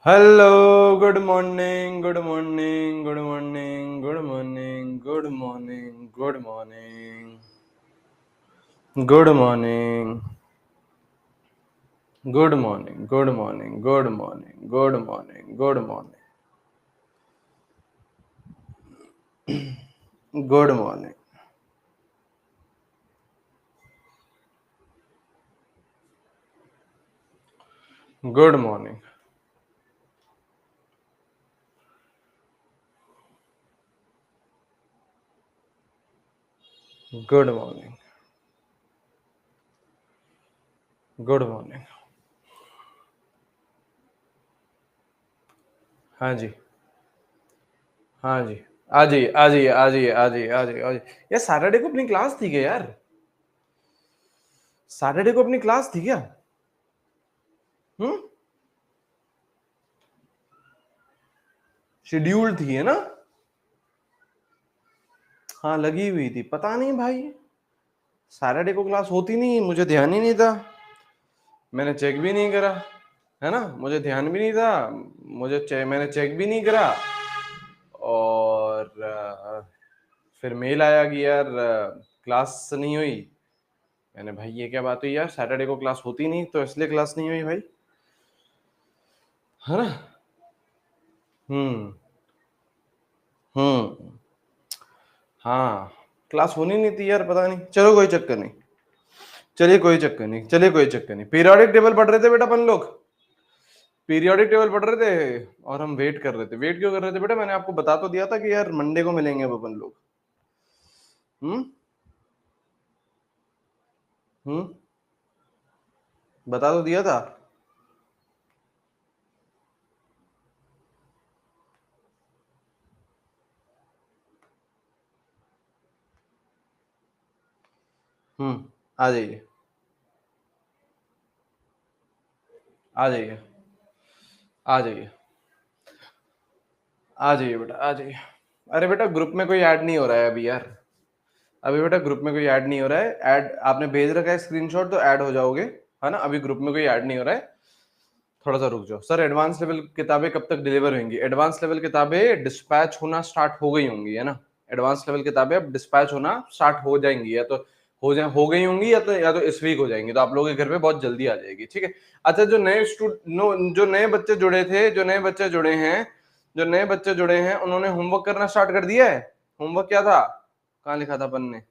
Hello, good morning, good morning, good morning, good morning, good morning, good morning, good morning, good morning, good morning, good morning, good morning, good morning, good morning, good morning, good morning, good morning. हाँ जी, हाँ जी, आ जाइए, आ जाइए, आ जाइए, आ जाइए, आ जाइए, आ जाइए। यार Saturday को अपनी क्लास थी क्या यार? सैटरडे को अपनी क्लास थी क्या? हम्म? शेड्यूल थी है ना? हाँ लगी हुई थी, पता नहीं भाई। सैटरडे को क्लास होती नहीं, मुझे ध्यान ही नहीं था। मैंने चेक भी नहीं करा, है ना, मुझे ध्यान भी नहीं था। मैंने चेक भी नहीं करा। और फिर मेल आया कि यार क्लास नहीं हुई। मैंने भाई ये क्या बात हुई यार, सैटरडे को क्लास होती नहीं तो इसलिए क्लास नहीं हुई भाई, है ना। हम्म। हम्म। हाँ, क्लास होनी नहीं थी यार, पता नहीं, चलो कोई चक्कर नहीं। चलिए कोई चक्कर नहीं, चलिए कोई चक्कर नहीं। पीरियोडिक टेबल पढ़ रहे थे बेटा अपन लोग, पीरियोडिक टेबल पढ़ रहे थे और हम वेट कर रहे थे। वेट क्यों कर रहे थे बेटा, मैंने आपको बता तो दिया था कि यार मंडे को मिलेंगे अब अपन लोग। हम्म। हम्म। बता तो दिया था। आ जाइए, आ जाइए, आ जाइए, आ जाइए बेटा, आ जाइए। अरे बेटा ग्रुप में कोई ऐड नहीं हो रहा है अभी यार। अभी बेटा ग्रुप में कोई ऐड नहीं हो रहा है। ऐड आपने भेज रखा है स्क्रीनशॉट, तो ऐड हो जाओगे, है ना। अभी ग्रुप में कोई ऐड नहीं हो रहा है। थोड़ा सा रुक जाओ सर। एडवांस लेवल किताबें कब तक डिलीवर होंगी? एडवांस लेवल किताबें डिस्पैच होना स्टार्ट हो गई होंगी, है ना। एडवांस लेवल किताबें अब डिस्पैच होना स्टार्ट हो जाएंगी, या तो हो गई होंगी, या तो इस वीक हो जाएंगी, तो आप लोगों के घर पे बहुत जल्दी आ जाएगी, ठीक है। अच्छा, जो नए बच्चे जुड़े थे, जो नए बच्चे जुड़े हैं, जो नए बच्चे जुड़े हैं, उन्होंने होमवर्क करना स्टार्ट कर दिया है। होमवर्क क्या था, कहाँ लिखा था अपन ने?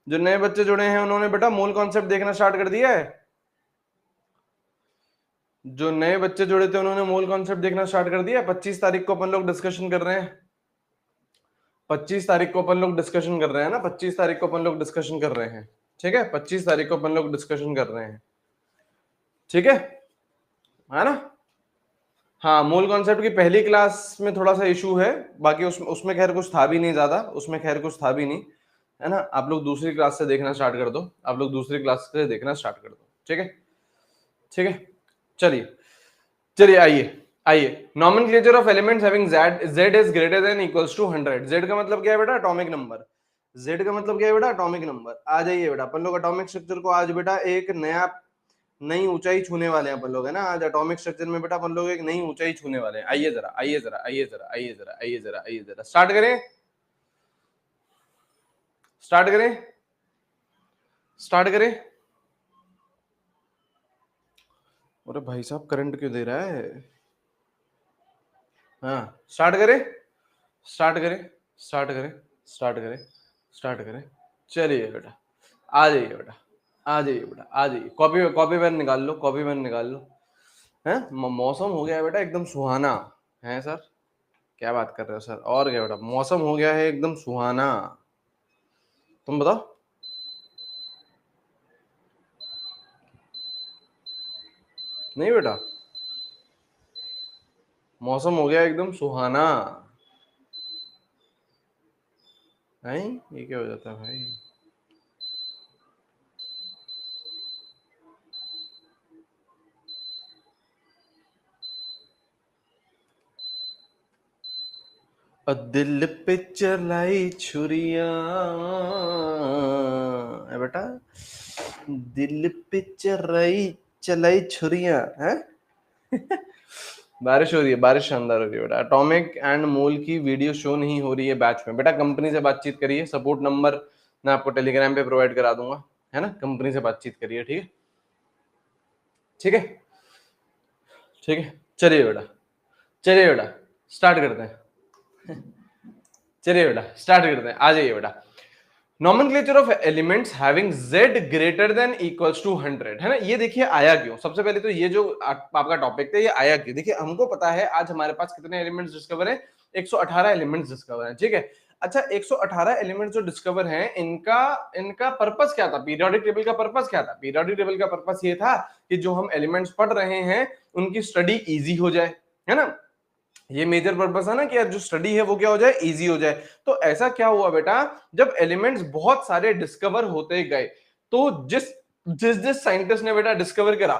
जो नए बच्चे जुड़े हैं उन्होंने बेटा मूल कॉन्सेप्ट देखना स्टार्ट कर दिया है। जो नए बच्चे जुड़े थे उन्होंने मूल कॉन्सेप्ट देखना स्टार्ट कर दिया। 25 तारीख को अपन लोग डिस्कशन कर रहे हैं। 25 तारीख को अपन लोग डिस्कशन कर रहे हैं ना, 25 तारीख को अपन लोग डिस्कशन कर रहे हैं, ठीक है। 25 तारीख को अपन लोग डिस्कशन कर रहे हैं, ठीक है ना। हाँ, मूल कॉन्सेप्ट की पहली क्लास में थोड़ा सा इशू है, बाकी उसमें खैर कुछ था भी नहीं ज्यादा, उसमें खैर कुछ था भी नहीं, है ना। आप लोग दूसरी क्लास से देखना स्टार्ट कर दो, आप लोग दूसरी क्लास से देखना स्टार्ट कर दो, ठीक है, ठीक है। चलिए, चलिए आइए, आइए। Nomenclature of elements having z z is greater than equals to 100। z का मतलब क्या है बेटा? Atomic number. z का मतलब क्या है बेटा? Atomic number. आ जाइए बेटा, अपन लोग एटॉमिक स्ट्रक्चर को आज बेटा एक नई ऊंचाई छूने वाले हैं अपन लोग, है ना। आज एटॉमिक स्ट्रक्चर में बेटा अपन लोग एक नई ऊंचाई छूने वाले हैं। आइए जरा, आइए जरा, आइए जरा, आइए जरा, आइए जरा, आइए जरा, स्टार्ट करें, स्टार्ट करें, स्टार्ट करें। अरे भाई साहब, करंट क्यों दे रहा है? हाँ, स्टार्ट करें, स्टार्ट करें, स्टार्ट करें, स्टार्ट करें, स्टार्ट करें। चलिए बेटा, आ जाइए बेटा, आ जाइए बेटा, आ जाइए। कॉपी कॉपी पेन निकाल लो, कॉपी पेन निकाल लो। है, मौसम हो गया है बेटा एकदम सुहाना, है सर। क्या बात कर रहे हो सर? और क्या बेटा, मौसम हो गया है एकदम सुहाना। तुम बताओ। नहीं बेटा, मौसम हो गया एकदम सुहाना। है, ये क्या हो जाता है भाई? दिल पे चलाई छुरिया, है बेटा, दिल पे चलाई चलाई छुरिया है। बारिश हो रही है, बारिश शानदार हो रही है बेटा। एटॉमिक एंड मोल की वीडियो शो नहीं हो रही है बैच में बेटा, कंपनी से बातचीत करिए, सपोर्ट नंबर मैं आपको टेलीग्राम पे प्रोवाइड करा दूंगा, है ना, कंपनी से बातचीत करिए, ठीक है, ठीक है, ठीक है। चलिए बेटा, चलिए बेटा स्टार्ट करते हैं, चलिए बेटा स्टार्ट करते हैं, आ जाइए बेटा। Nomenclature of elements having z greater than equals to 100, है ना। ये देखिए आया क्यों, सबसे पहले तो ये जो आपका टॉपिक था ये आया क्यों, देखिए हमको पता है आज हमारे पास कितने एलिमेंट्स डिस्कवर हैं, 118 एलिमेंट्स डिस्कवर हैं, ठीक है। अच्छा 118 एलिमेंट्स जो डिस्कवर हैं, इनका इनका पर्पस क्या था, पीरियोडिक टेबल का पर्पस क्या था, पीरियोडिक टेबल का पर्पस ये था कि जो हम एलिमेंट्स पढ़ रहे हैं उनकी स्टडी इजी हो जाए, है ना। ये मेजर पर्पस है ना कि यार जो स्टडी है वो क्या हो जाए, इजी हो जाए। तो ऐसा क्या हुआ बेटा, जब एलिमेंट्स बहुत सारे डिस्कवर होते गए, तो जिस जिस जिस साइंटिस्ट ने बेटा डिस्कवर करा,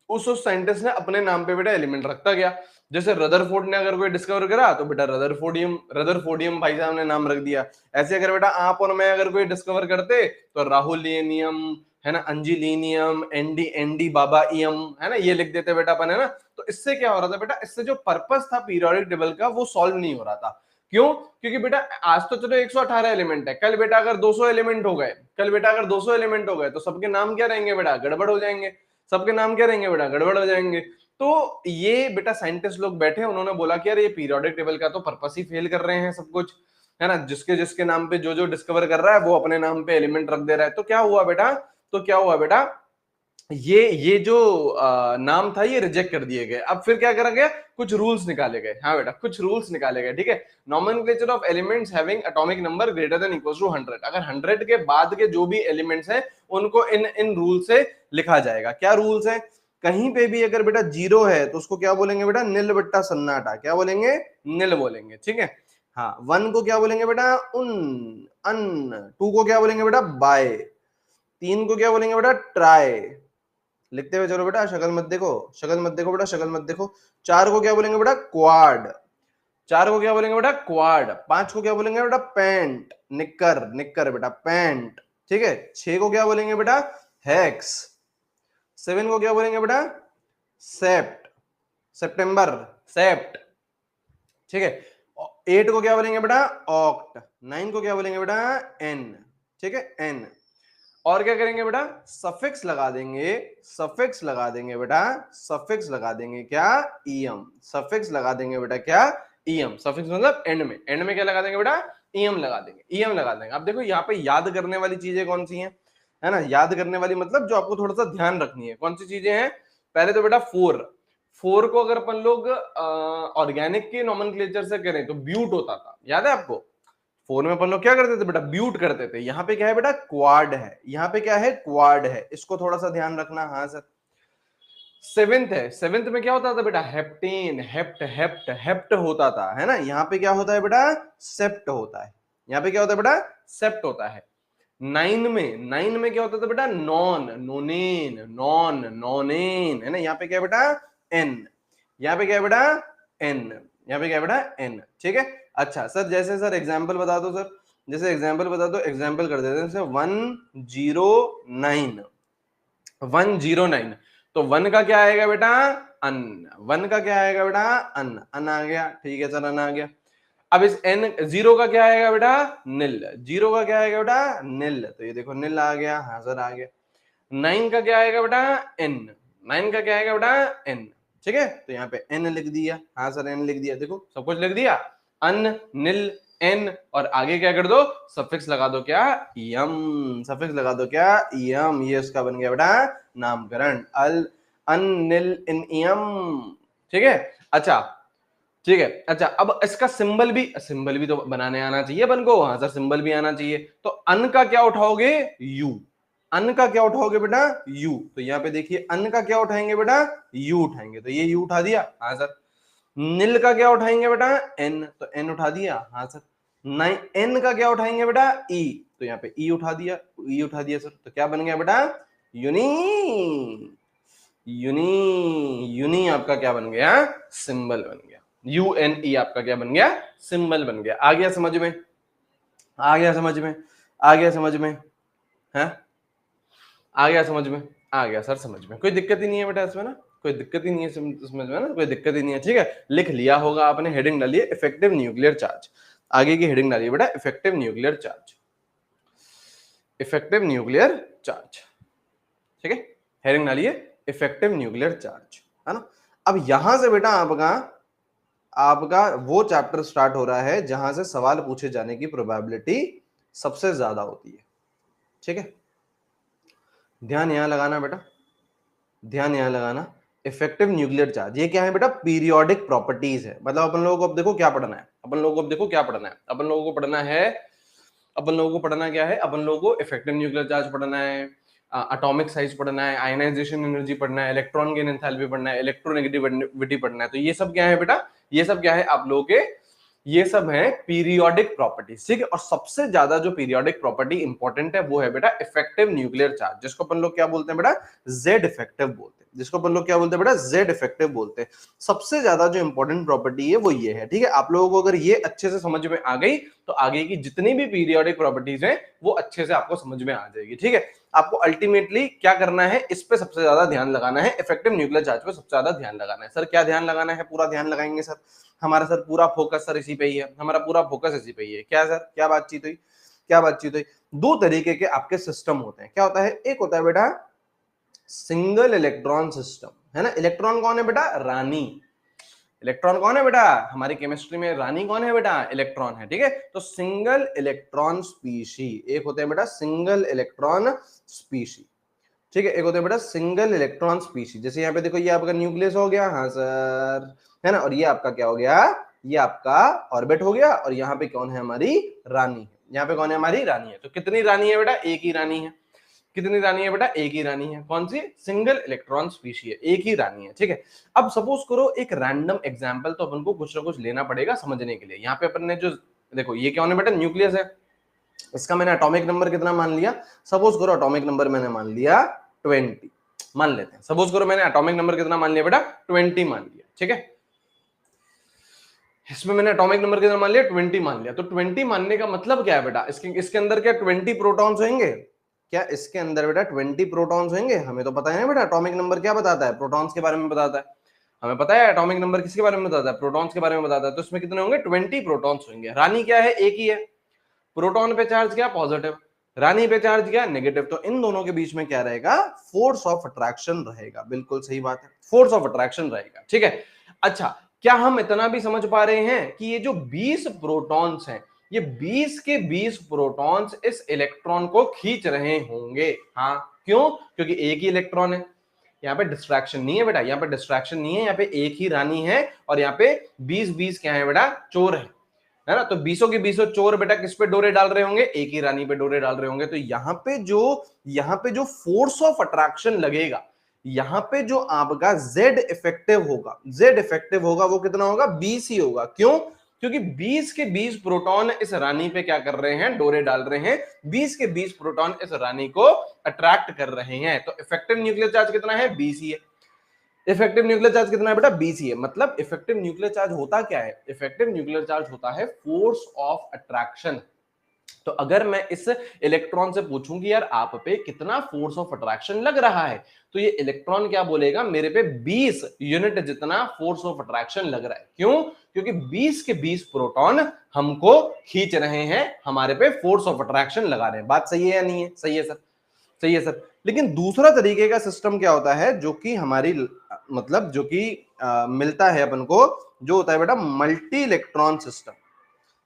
उस साइंटिस्ट ने अपने नाम पे बेटा एलिमेंट रखता गया। जैसे रदरफोर्ड ने अगर कोई डिस्कवर करा तो बेटा रदरफोर्डियम, रदरफोर्डियम भाई साहब ने नाम रख दिया। ऐसे अगर बेटा आप और मैं अगर कोई डिस्कवर करते तो राहुलियनियम, है ना, अंजिलीनियम, एंडी एंडी बाबाइयम, है ना, ये लिख देते बेटा अपन, है ना। तो इससे क्या हो रहा था बेटा, इससे जो पर्पस था पीरियोडिक टेबल का वो सॉल्व नहीं हो रहा था। क्यों, क्योंकि बेटा आज तो चलो 118 एलिमेंट है, कल बेटा अगर 200 एलिमेंट हो गए, कल बेटा अगर 200 एलिमेंट हो गए तो सबके नाम क्या रहेंगे बेटा, गड़बड़ हो जाएंगे, सबके नाम क्या रहेंगे बेटा, गड़बड़ हो जाएंगे। तो ये बेटा साइंटिस्ट लोग बैठे, उन्होंने बोला कि यार ये पीरियोडिक टेबल का तो पर्पस ही फेल कर रहे हैं सब कुछ, है ना, जिसके जिसके नाम पे जो जो डिस्कवर कर रहा है वो अपने नाम पे एलिमेंट रख दे रहा है। तो क्या हुआ बेटा, तो क्या हुआ बेटा, ये जो नाम था ये रिजेक्ट कर दिए गए। अब फिर क्या करा गया, कुछ रूल्स निकाले गए, हाँ बेटा कुछ रूल्स निकाले गए, ठीक है। Nomenclature of elements having atomic number greater than equals to 100, अगर 100 के बाद के जो भी एलिमेंट्स हैं उनको इन इन रूल से लिखा जाएगा। क्या रूल्स हैं, कहीं पे भी अगर बेटा जीरो है तो उसको क्या बोलेंगे बेटा, नील बट्टा सन्नाटा, क्या बोलेंगे, नील बोलेंगे, ठीक है। हाँ, वन को क्या बोलेंगे बेटा, उन अन, टू को क्या बोलेंगे बेटा, बाय, तीन को क्या बोलेंगे बेटा, ट्राई, लिखते हुए चलो बेटा, शक्ल मत देखो, शक्ल मत देखो बेटा, शक्ल मत देखो। चार को क्या बोलेंगे बेटा, क्वाड, चार को क्या बोलेंगे बेटा, क्वाड। पांच को क्या बोलेंगे बेटा, पैंट, निक्कर, निक्कर बेटा पैंट, ठीक है। छह को क्या बोलेंगे बेटा, हेक्स। सेवन को क्या बोलेंगे बेटा, सेप्ट, सितंबर, सेप्ट, ठीक है। एट को क्या बोलेंगे बेटा, ऑक्ट। नाइन को क्या बोलेंगे बेटा, एन, ठीक है, एन। और क्या करेंगे बेटा, सफिक्स लगा देंगे, सफिक्स लगा देंगे बेटा, सफिक्स लगा देंगे क्या, ईएम, सफिक्स लगा देंगे बेटा क्या, ईएम। सफिक्स मतलब एंड में, एंड में क्या लगा देंगे बेटा, ईएम लगा देंगे, ईएम लगा देंगे। अब देखो यहाँ पे याद करने वाली चीजें कौन सी हैं, है ना, याद करने वाली मतलब जो आपको थोड़ा सा ध्यान रखनी है, कौन सी चीजें हैं। पहले तो बेटा फोर, फोर को अगर अपन लोग ऑर्गेनिक के नॉमेनक्लेचर से करें तो ब्यूट होता था, याद है आपको। फोर में अपन लोग क्या करते थे बेटा, ब्यूट करते थे। यहाँ पे क्या है बेटा, क्वाड है, यहाँ पे क्या है, क्वाड है, इसको थोड़ा सा ध्यान रखना। हाँ सर, सेवेंथ है, सेवेंथ में क्या होता था बेटा, हेप्टेन, हेप्ट हेप्ट हेप्ट होता था, है ना। यहाँ पे क्या होता है बेटा, सेप्ट होता है, यहाँ पे क्या होता है बेटा, सेप्ट होता है। नाइन में, नाइन में क्या होता था बेटा, नॉन, नोनेन, नॉन नोनेन, है ना। यहाँ पे क्या है बेटा, एन, यहाँ पे क्या है बेटा, एन, यहाँ पे क्या है बेटा, एन, ठीक है। अच्छा सर, जैसे सर एग्जाम्पल बता दो सर, जैसे एग्जाम्पल बता दो, एग्जाम्पल कर देते हैं जैसे 109, 109। तो वन का क्या आएगा बेटा, अन, वन का क्या आएगा बेटा, अन, अन आ गया, ठीक है सर, अन आ गया। अब इस एन, जीरो का क्या आएगा बेटा, नील, जीरो का क्या आएगा बेटा, नील, तो ये देखो नील आ गया, हाँ सर आ गया। नाइन का क्या आएगा बेटा, एन, नाइन का क्या आएगा बेटा, एन, ठीक है। तो यहाँ पे एन लिख दिया, हाँ सर एन लिख दिया, देखो सब कुछ लिख दिया, अन, नील, एन, और आगे क्या कर दो, सफिक्स लगा दो क्या, यम, सफिक्स लगा दो क्या, यम, ये उसका बन गया बेटा नामकरण, अल, अन, नील, इन, यम, ठीक है। अच्छा, ठीक है। अच्छा, अब इसका सिंबल भी तो बनाने आना चाहिए अपन को, हाँ सर सिंबल भी आना चाहिए। तो अन का क्या उठाओगे, यू, अन का क्या उठाओगे बेटा, यू। तो यहाँ पे देखिए अन का क्या उठाएंगे बेटा, यू उठाएंगे, तो ये यू उठा दिया, हाँ सर। नील का क्या उठाएंगे बेटा, एन, तो एन उठा दिया, हाँ सर। नाइन, एन का क्या उठाएंगे बेटा, ई, तो यहाँ पे ई उठा दिया, ई उठा दिया सर। तो क्या बन गया बेटा, यूनी, यूनी, यूनी आपका क्या बन गया, सिंबल बन गया, UNE आपका क्या बन गया, सिंबल बन गया। आ गया समझ में, आ गया समझ में, आ गया समझ में, है, आ गया समझ में, आ गया सर समझ में, कोई दिक्कत ही नहीं है बेटा इसमें ना, कोई दिक्कत ही नहीं है इसमें, जो है ना, कोई दिक्कत ही नहीं है। ठीक है, लिख लिया होगा आपने, हेडिंग डालिए इफेक्टिव न्यूक्लियर चार्ज, आगे की हेडिंग डालिए बेटा effective nuclear charge, effective nuclear charge. ठीक है, हेडिंग डालिए इफेक्टिव न्यूक्लियर चार्ज, है ना। अब यहां से बेटा आपका आपका वो चैप्टर स्टार्ट हो रहा है जहां से सवाल पूछे जाने की प्रोबेबिलिटी सबसे ज्यादा होती है। ठीक है, ध्यान यहां लगाना बेटा, ध्यान यहां लगाना। इफेक्टिव न्यूक्लियर चार्ज ये क्या है बेटा, पीरियोडिक प्रॉपर्टीज है। मतलब अपन लोगों को अब देखो क्या पढ़ना है, अपन लोगों को अब देखो क्या पढ़ना है, अपन लोगों को पढ़ना है, अपन लोगों को पढ़ना क्या है, अपन लोगों को इफेक्टिव न्यूक्लियर चार्ज पढ़ना है, एटॉमिक साइज पढ़ना है, आयनाइजेशन एनर्जी पढ़ना है, इलेक्ट्रॉन गेन एंथैल्पी पढ़ना है, इलेक्ट्रोनेगेटिविटी पढ़ना है। तो ये सब क्या है बेटा, ये सब क्या है आप लोगों के, ये सब है पीरियोडिक प्रॉपर्टीज। ठीक है, और सबसे ज्यादा जो पीरियोडिक प्रॉपर्टी इंपॉर्टेंट है वो है बेटा इफेक्टिव न्यूक्लियर चार्ज, जिसको अपन लोग क्या बोलते हैं बेटा, जेड इफेक्टिव बोलते हैं, जिसको अपन लोग क्या बोलते हैं बेटा, जेड इफेक्टिव बोलते हैं। सबसे ज्यादा जो इंपॉर्टेंट प्रॉपर्टी है वो ये है। ठीक है, आप लोगों को अगर ये अच्छे से समझ में आ गई तो आगे की जितनी भी पीरियोडिक प्रॉपर्टीज हैं वो अच्छे से आपको समझ में आ जाएगी। ठीक है, आपको अल्टीमेटली क्या करना है, इस पे सबसे ज्यादा ध्यान लगाना है, इफेक्टिव न्यूक्लियर चार्ज पे सबसे ज्यादा ध्यान लगाना है। सर क्या ध्यान लगाना है, पूरा ध्यान लगाएंगे सर, हमारा सर पूरा फोकस सर इसी पे ही है, हमारा पूरा फोकस इसी पे ही है। क्या सर, क्या बातचीत हुई, क्या बातचीत हुई। दो तरीके के आपके सिस्टम होते हैं, क्या होता है, एक होता है बेटा सिंगल इलेक्ट्रॉन सिस्टम, है ना। इलेक्ट्रॉन कौन है बेटा, रानी। इलेक्ट्रॉन कौन है बेटा, हमारी केमिस्ट्री में रानी कौन है बेटा, इलेक्ट्रॉन है। ठीक है, तो सिंगल इलेक्ट्रॉन स्पीशी एक होते हैं बेटा, सिंगल इलेक्ट्रॉन स्पीशी। ठीक है, एक होते हैं बेटा सिंगल इलेक्ट्रॉन स्पीशी। जैसे यहाँ पे देखो, ये आपका न्यूक्लियस हो गया, हाँ सर, है ना, और ये आपका क्या हो गया, ये आपका ऑर्बिट हो गया, और यहाँ पे कौन है, हमारी रानी है। यहाँ पे कौन है, हमारी रानी है। तो कितनी रानी है बेटा, एक ही रानी है। कितनी रानी है बेटा, एक ही रानी है। कौन सी, सिंगल इलेक्ट्रॉन स्पीशी है, एक ही रानी है। ठीक है, अब सपोज करो एक रैंडम एग्जांपल तो अपन को कुछ ना कुछ लेना पड़ेगा समझने के लिए। यहाँ पे अपन ने जो देखो, ये क्या है बेटा, न्यूक्लियस है, इसका मैंने एटॉमिक नंबर कितना मान लिया, सपोज करो एटॉमिक नंबर मैंने मान लिया 20, मान लेते हैं। सपोज करो मैंने एटॉमिक नंबर कितना मान लिया बेटा, 20 मान लिया। ठीक है, इसमें मैंने एटॉमिक नंबर कितना मान लिया, 20 मान लिया। तो 20 मानने का मतलब क्या है बेटा, इसके अंदर क्या 20 प्रोटॉन्स होंगे, क्या इसके अंदर बेटा 20 प्रोटॉन्स होंगे। हमें तो पता है ना बेटा, एटॉमिक नंबर क्या बताता है, प्रोटॉन्स के बारे में बताता है। हमें पता है एटॉमिक नंबर किसके बारे में बताता है, प्रोटॉन्स के बारे में बताता है। तो इसमें कितने होंगे, 20 प्रोटॉन्स होंगे। रानी क्या है, एक ही है। प्रोटॉन पे चार्ज क्या, पॉजिटिव। रानी पे चार्ज क्या, नेगेटिव। तो इन दोनों के बीच में क्या रहेगा, फोर्स ऑफ अट्रैक्शन रहेगा। बिल्कुल सही बात है, फोर्स ऑफ अट्रैक्शन रहेगा। ठीक है, अच्छा, क्या हम इतना भी समझ पा रहे हैं कि ये जो 20 प्रोटॉन्स हैं, ये 20 के 20 प्रोटॉन्स इस इलेक्ट्रॉन को खींच रहे होंगे। हाँ, क्यों, क्योंकि एक ही इलेक्ट्रॉन है। यहाँ पे डिस्ट्रैक्शन नहीं है बेटा, यहाँ पे डिस्ट्रैक्शन नहीं है, यहाँ पे एक ही रानी है, और यहाँ पे 20-20 क्या है बेटा, चोर है ना। तो 20 चोर बेटा किस पे डोरे डाल रहे होंगे, एक ही रानी पे डोरे डाल रहे होंगे। तो यहाँ पे जो फोर्स ऑफ अट्रैक्शन लगेगा, यहाँ पे जो आपका जेड इफेक्टिव होगा वो कितना होगा, 20 ही होगा। क्यों, क्योंकि 20 के 20 प्रोटॉन इस रानी पे क्या कर रहे हैं, डोरे डाल रहे हैं। 20 के 20 प्रोटॉन इस रानी को अट्रैक्ट कर रहे हैं। तो इफेक्टिव न्यूक्लियर चार्ज कितना है, 20 ही है। इफेक्टिव न्यूक्लियर चार्ज कितना है बेटा, 20 ही है। मतलब इफेक्टिव न्यूक्लियर चार्ज होता क्या है, इफेक्टिव न्यूक्लियर चार्ज होता है फोर्स ऑफ अट्रैक्शन। तो अगर मैं इस इलेक्ट्रॉन से पूछूं कि यार आप पे कितना फोर्स ऑफ अट्रैक्शन लग रहा है, तो ये इलेक्ट्रॉन क्या बोलेगा, मेरे पे 20 यूनिट जितना फोर्स ऑफ अट्रैक्शन लग रहा है। क्यों, क्योंकि 20 के 20 प्रोटॉन हमको खींच रहे हैं, हमारे पे फोर्स ऑफ अट्रैक्शन लगा रहे हैं। बात सही है या नहीं है, सही है सर, सही है सर। लेकिन दूसरा तरीके का सिस्टम क्या होता है, जो कि हमारी मतलब जो कि मिलता है अपन को, जो होता है बेटा मल्टी इलेक्ट्रॉन सिस्टम।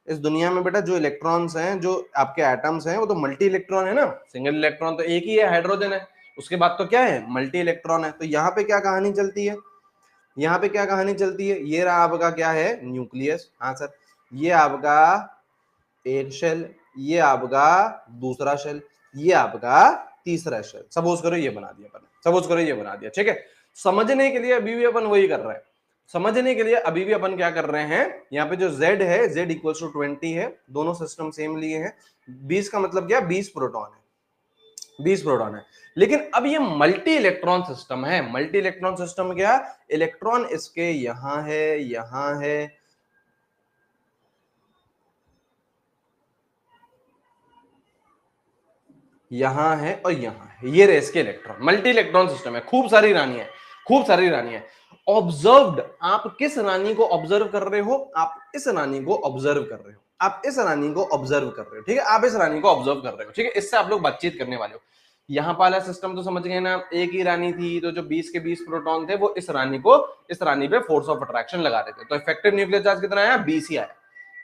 इस दुनिया में बेटा जो इलेक्ट्रॉन्स हैं, जो आपके एटम्स हैं, वो तो मल्टी इलेक्ट्रॉन है ना। सिंगल इलेक्ट्रॉन तो एक ही है, हाइड्रोजन है। उसके बाद तो क्या है, मल्टी इलेक्ट्रॉन है। तो यहाँ पे क्या कहानी चलती है, यहाँ पे क्या कहानी चलती है, ये रहा आपका क्या है, न्यूक्लियस। हाँ सर, ये आपका एक शेल, ये आपका दूसरा शेल, ये आपका तीसरा शेल। सपोज करो ये बना दिया अपन, सपोज करो ये बना दिया। ठीक है, समझने के लिए अभी भी अपन वही कर रहे हैं, समझने के लिए अभी भी अपन क्या कर रहे हैं, यहाँ पे जो z है, z इक्वल्स टू 20 है, दोनों सिस्टम सेम लिए हैं। 20 का मतलब क्या, 20 प्रोटॉन है, 20 प्रोटॉन है। लेकिन अब ये मल्टी इलेक्ट्रॉन सिस्टम है। मल्टी इलेक्ट्रॉन सिस्टम क्या, इलेक्ट्रॉन इसके यहां है, यहां है, यहां है, और यहां है। ये रहे इसके इलेक्ट्रॉन, मल्टी इलेक्ट्रॉन सिस्टम है, खूब सारी रानियां है। खूब सारी रानी है। ऑब्जर्व्ड, आप किस रानी को ऑब्जर्व कर रहे हो? आप इस रानी को ऑब्जर्व कर रहे हो, आप इस रानी को ऑब्जर्व कर रहे हो, ठीक है, आप इस रानी को ऑब्जर्व कर रहे हो, ठीक है, इससे आप लोग बातचीत करने वाले हो। यहाँ वाला सिस्टम तो समझ गए ना, एक ही रानी थी तो जो 20 के 20 प्रोटॉन थे वो इस रानी पे फोर्स ऑफ अट्रैक्शन लगा रहे थे, तो इफेक्टिव न्यूक्लियर चार्ज कितना आया? 20 ही आया।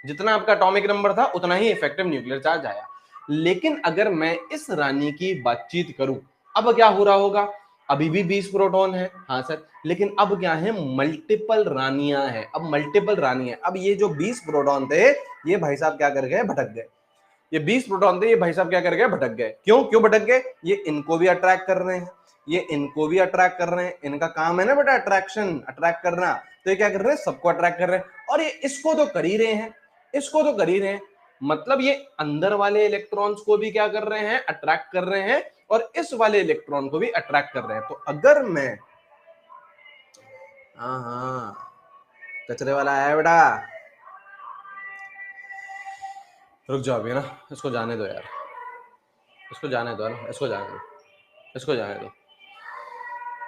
जितना आपका एटॉमिक नंबर था उतना ही इफेक्टिव न्यूक्लियर चार्ज आया। लेकिन अगर मैं इस रानी की बातचीत करूं, अब क्या हो रहा होगा? अभी भी 20 प्रोटॉन है, हाँ सर, लेकिन अब क्या है? मल्टीपल रानियां हैं, अब मल्टीपल रानी है। अब ये जो 20 प्रोटॉन थे ये भाई साहब क्या कर गए? भटक गए। ये 20 प्रोटॉन थे, ये भाई साहब क्या कर गए? भटक गए। क्यों भटक गए? ये इनको भी अट्रैक्ट कर रहे हैं, ये इनको भी अट्रैक्ट कर रहे हैं, इनका काम है ना बेटा अट्रैक्शन, अट्रैक्ट करना, तो ये क्या कर रहे हैं? सबको अट्रैक्ट कर रहे हैं। और ये इसको तो कर ही रहे हैं, इसको तो कर ही रहे हैं, मतलब ये अंदर वाले इलेक्ट्रॉन्स को भी क्या कर रहे हैं? अट्रैक्ट कर रहे हैं, और इस वाले इलेक्ट्रॉन को भी अट्रैक्ट कर रहे हैं। तो अगर मैं, हाँ कचरे वाला आया बेटा, रुक जाओ अभी ना, इसको जाने दो यार, इसको जाने दो ना, इसको जाने दो, इसको जाने दो,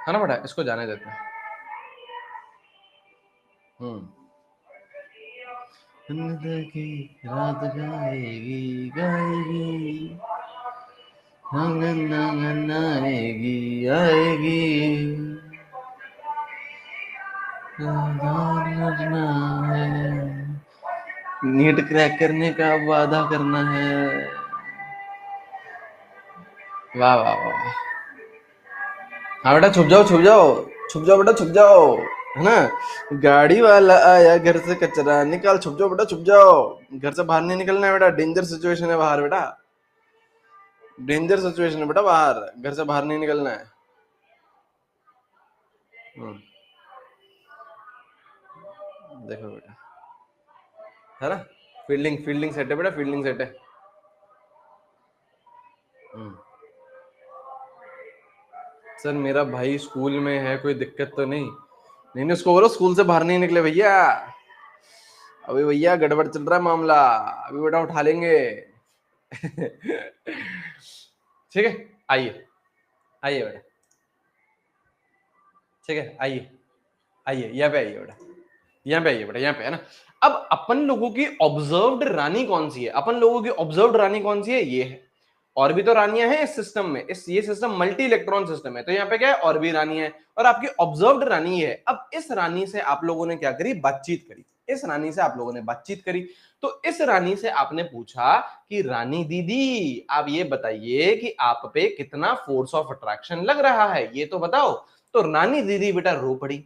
है ना बेटा, इसको जाने देते हैं। रात गाएगी गाएगी, आएगी आएगी, नीट क्रैक करने का वादा करना है। वाह वाह वाह, हाँ बेटा छुप जाओ छुप जाओ, छुप जाओ बेटा छुप जाओ, है ना, गाड़ी वाला आया घर से कचरा निकाल, छुप जाओ बेटा छुप जाओ, घर से बाहर नहीं निकलना है बेटा, डेंजर सिचुएशन है बाहर बेटा, डेंजर सिचुएशन है बेटा बाहर, घर से बाहर नहीं निकलना है। देखो बेटा, है ना, फील्डिंग फील्डिंग सेट है बेटा, फील्डिंग सेट है। सर मेरा भाई स्कूल में है, कोई दिक्कत तो नहीं? नहीं उसको बोलो स्कूल से बाहर नहीं निकले भैया, अभी भैया गड़बड़ चल रहा है मामला, अभी बेटा उठा लेंगे। ठीक है, आइए आइए बेटा, ठीक है, आइए आइए, यहाँ पे आइए बेटा, यहाँ पे आइए बेटा, यहाँ पे, है ना। अब अपन लोगों की ऑब्जर्व्ड रानी कौन सी है? अपन लोगों की ऑब्जर्व्ड रानी कौन सी है? ये है। और भी तो रानियां हैं इस सिस्टम में, ये सिस्टम मल्टी इलेक्ट्रॉन सिस्टम है, तो यहाँ पे क्या है? और भी रानी है, और आपकी ऑब्जर्व्ड रानी है। अब इस रानी से आप लोगों ने क्या करी? बातचीत करी। इस रानी से आप लोगों ने बातचीत करी, तो इस रानी से आपने पूछा कि रानी दीदी आप ये बताइए कि आप पे कितना फोर्स ऑफ अट्रैक्शन लग रहा है, ये तो बताओ। तो रानी दीदी बेटा रो पड़ी,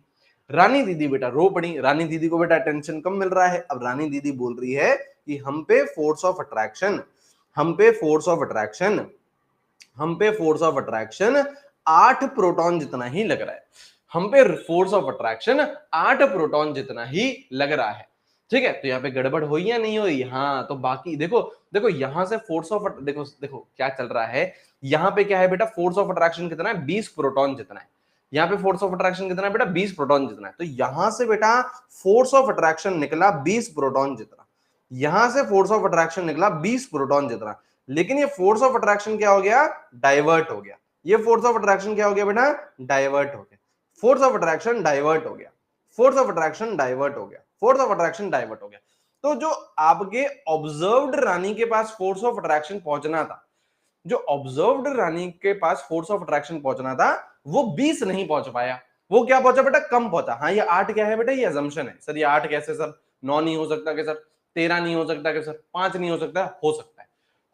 रानी दीदी बेटा रो पड़ी, रानी दीदी को बेटा टेंशन कम मिल रहा है। अब रानी दीदी बोल रही है कि हम पे फोर्स ऑफ अट्रैक्शन, हम पे फोर्स ऑफ अट्रैक्शन, हम पे फोर्स ऑफ अट्रैक्शन 8 प्रोटॉन जितना ही लग रहा है, हम पे फोर्स ऑफ अट्रैक्शन 8 प्रोटॉन जितना ही लग रहा है, ठीक है। तो यहाँ पे गड़बड़ हुई या नहीं हुई? हाँ, तो बाकी देखो देखो यहां से फोर्स ऑफ, देखो देखो क्या चल रहा है, यहाँ पे क्या है बेटा? फोर्स ऑफ अट्रैक्शन कितना है? 20 प्रोटॉन जितना है। यहाँ पे फोर्स ऑफ अट्रैक्शन कितना है बेटा? 20 प्रोटॉन जितना है। तो यहां से बेटा फोर्स ऑफ अट्रैक्शन निकला 20 प्रोटॉन जितना, यहां से फोर्स ऑफ अट्रैक्शन निकला 20 प्रोटॉन जितना, लेकिन ये फोर्स ऑफ अट्रैक्शन क्या हो गया? डाइवर्ट हो गया। ये फोर्स ऑफ अट्रैक्शन क्या हो गया बेटा? डाइवर्ट हो गया। फोर्स ऑफ अट्रैक्शन डाइवर्ट हो गया, फोर्स ऑफ अट्रैक्शन डाइवर्ट हो गया, फोर्स ऑफ अट्रैक्शन डाइवर्ट हो गया। तो जो आपके ऑब्जर्व्ड रानी के पास फोर्स ऑफ अट्रैक्शन पहुंचना था, जो ऑब्जर्व्ड रानी के पास फोर्स ऑफ अट्रैक्शन पहुंचना था, वो 20 नहीं पहुंच पाया। वो क्या पहुंचा बेटा? कम पहुंचा। हाँ, ये 8 क्या है बेटा? ये अजम्पशन है। सर ये 8 कैसे सर? 9 नहीं हो सकता क्या सर? 13 नहीं हो सकता क्या सर? 5 नहीं हो सकता? हो सकता है,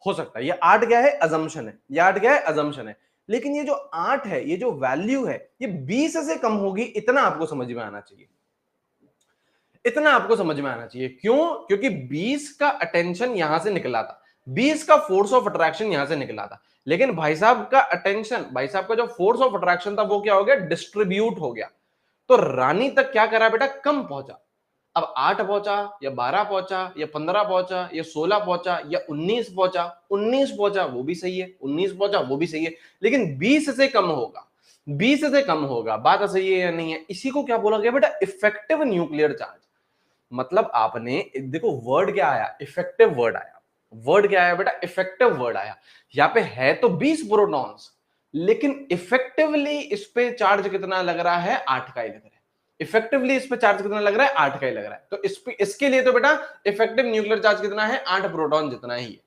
हो सकता है। ये 8 क्या है? अजम्पशन है। ये 8 क्या है? अजम्पशन है। लेकिन ये जो 8 है, ये जो वैल्यू है, ये 20 से कम होगी, इतना आपको समझ में आना चाहिए, इतना आपको समझ में आना चाहिए। क्यों? क्योंकि 20 का अटेंशन यहां से निकला था, 20 का फोर्स ऑफ अट्रैक्शन यहां से निकला था, लेकिन भाई साहब का अटेंशन, भाई साहब का जो फोर्स ऑफ अट्रैक्शन था वो क्या हो गया? डिस्ट्रीब्यूट हो गया। तो रानी तक क्या करा बेटा? कम पहुंचा। अब 8 पहुंचा या 12 पहुंचा या 15 पहुंचा या 16 पहुंचा या 19 पहुंचा, 19 पहुंचा वो भी सही है, 19 पहुंचा वो भी सही है, लेकिन 20 से कम होगा, 20 से कम होगा। बात सही है या नहीं है? इसी को क्या बोला गया बेटा? Effective nuclear charge. मतलब आपने देखो वर्ड क्या आया? इफेक्टिव वर्ड आया। वर्ड क्या आया बेटा? इफेक्टिव वर्ड आया। यहाँ पे है तो 20 प्रोटॉन्स, लेकिन इफेक्टिवली इस पे चार्ज कितना लग रहा है, 8 का ही लग रहा है। इफेक्टिवली इस पे चार्ज कितना लग रहा है, 8 का ही लग रहा है। तो इसके लिए तो बेटा इफेक्टिव न्यूक्लियर चार्ज कितना है, 8 प्रोटॉन जितना ही है।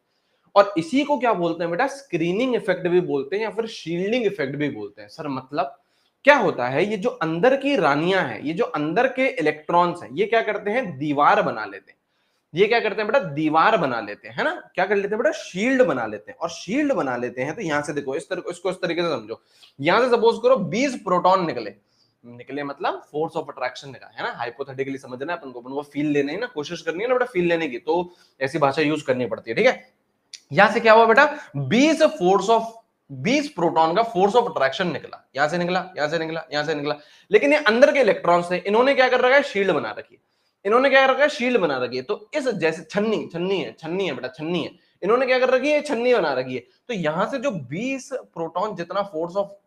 और इसी को क्या बोलते हैं बेटा, स्क्रीनिंग इफेक्ट भी बोलते हैं या फिर शील्डिंग इफेक्ट भी बोलते हैं। सर मतलब क्या होता है, ये जो अंदर की रानियां हैं, ये जो अंदर के इलेक्ट्रॉन्स हैं, ये क्या करते हैं, दीवार बना लेते हैं। ये क्या करते हैं बेटा, दीवार बना लेते हैं, है ना, क्या कर लेते हैं बेटा, शील्ड बना लेते हैं। और शील्ड बना लेते हैं तो यहां से देखो, इस तरह इसको इस तरीके से समझो। यहां से सपोज करो 20 प्रोटॉन निकले, निकले मतलब फोर्स ऑफ अट्रैक्शन निकला, है ना, हाइपोथेटिकली समझना है अपन को फील लेने है ना, कोशिश करनी है ना बेटा फील लेने की, तो ऐसी भाषा यूज करनी पड़ती है, ठीक है। यहां से क्या हुआ बेटा, 20 प्रोटॉन का फोर्स ऑफ अट्रैक्शन निकला, यहां से निकला, यहां से निकला, यहां से निकला। लेकिन ये अंदर के इलेक्ट्रॉन्स थे, इन्होंने क्या कर रखा है, शील्ड बना रखी है। इन्होंने क्या कर रखा है, शील्ड बना रखी है। तो इस जैसे छन्नी छन्नी है बेटा, छन्नी है। इन्होंने क्या कर रखी है, छन्नी बना रखी है। तो यहां से जो 20 प्रोटॉन जितना फोर्स ऑफ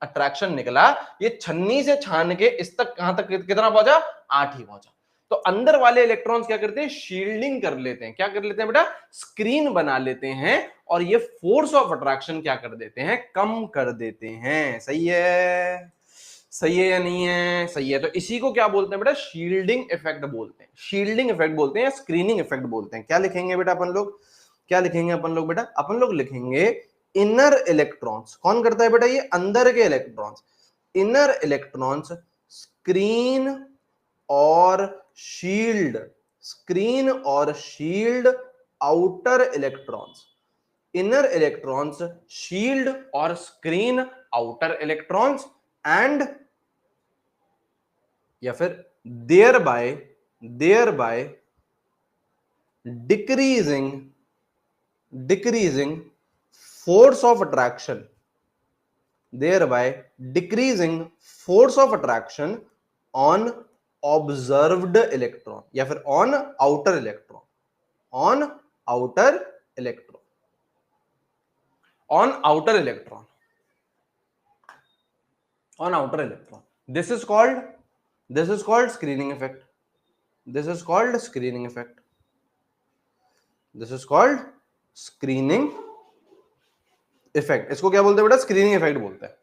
अट्रैक्शन निकला, ये छन्नी से छान के इस तक, कहां तक कितना पहुंचा, 8 ही पहुंचा। तो अंदर वाले इलेक्ट्रॉन्स क्या करते हैं, शील्डिंग कर लेते हैं। क्या कर लेते हैं बेटा, स्क्रीन बना लेते हैं। और ये फोर्स ऑफ अट्रैक्शन क्या कर देते हैं, कम कर देते हैं। सही है, सही है या नहीं है, सही है। तो इसी को क्या बोलते हैं बेटा, शील्डिंग इफेक्ट बोलते हैं। शील्डिंग इफेक्ट बोलते हैं या स्क्रीनिंग इफेक्ट बोलते हैं। क्या लिखेंगे बेटा अपन लोग, क्या लिखेंगे अपन लोग बेटा, अपन लोग लिखेंगे इनर इलेक्ट्रॉन्स। कौन करता है बेटा, ये अंदर के इलेक्ट्रॉन्स। इनर इलेक्ट्रॉन्स स्क्रीन और शील्ड, स्क्रीन और shield outer electrons. Inner electrons shield और स्क्रीन आउटर इलेक्ट्रॉन्स एंड, या फिर thereby decreasing force of attraction, thereby decreasing force of attraction on observed electron, या फिर on outer electron, on outer electron, on outer electron, on outer electron. This is called screening effect. This is called screening effect. This is called screening effect. इसको क्या बोलते हैं बेटा, screening effect बोलते हैं।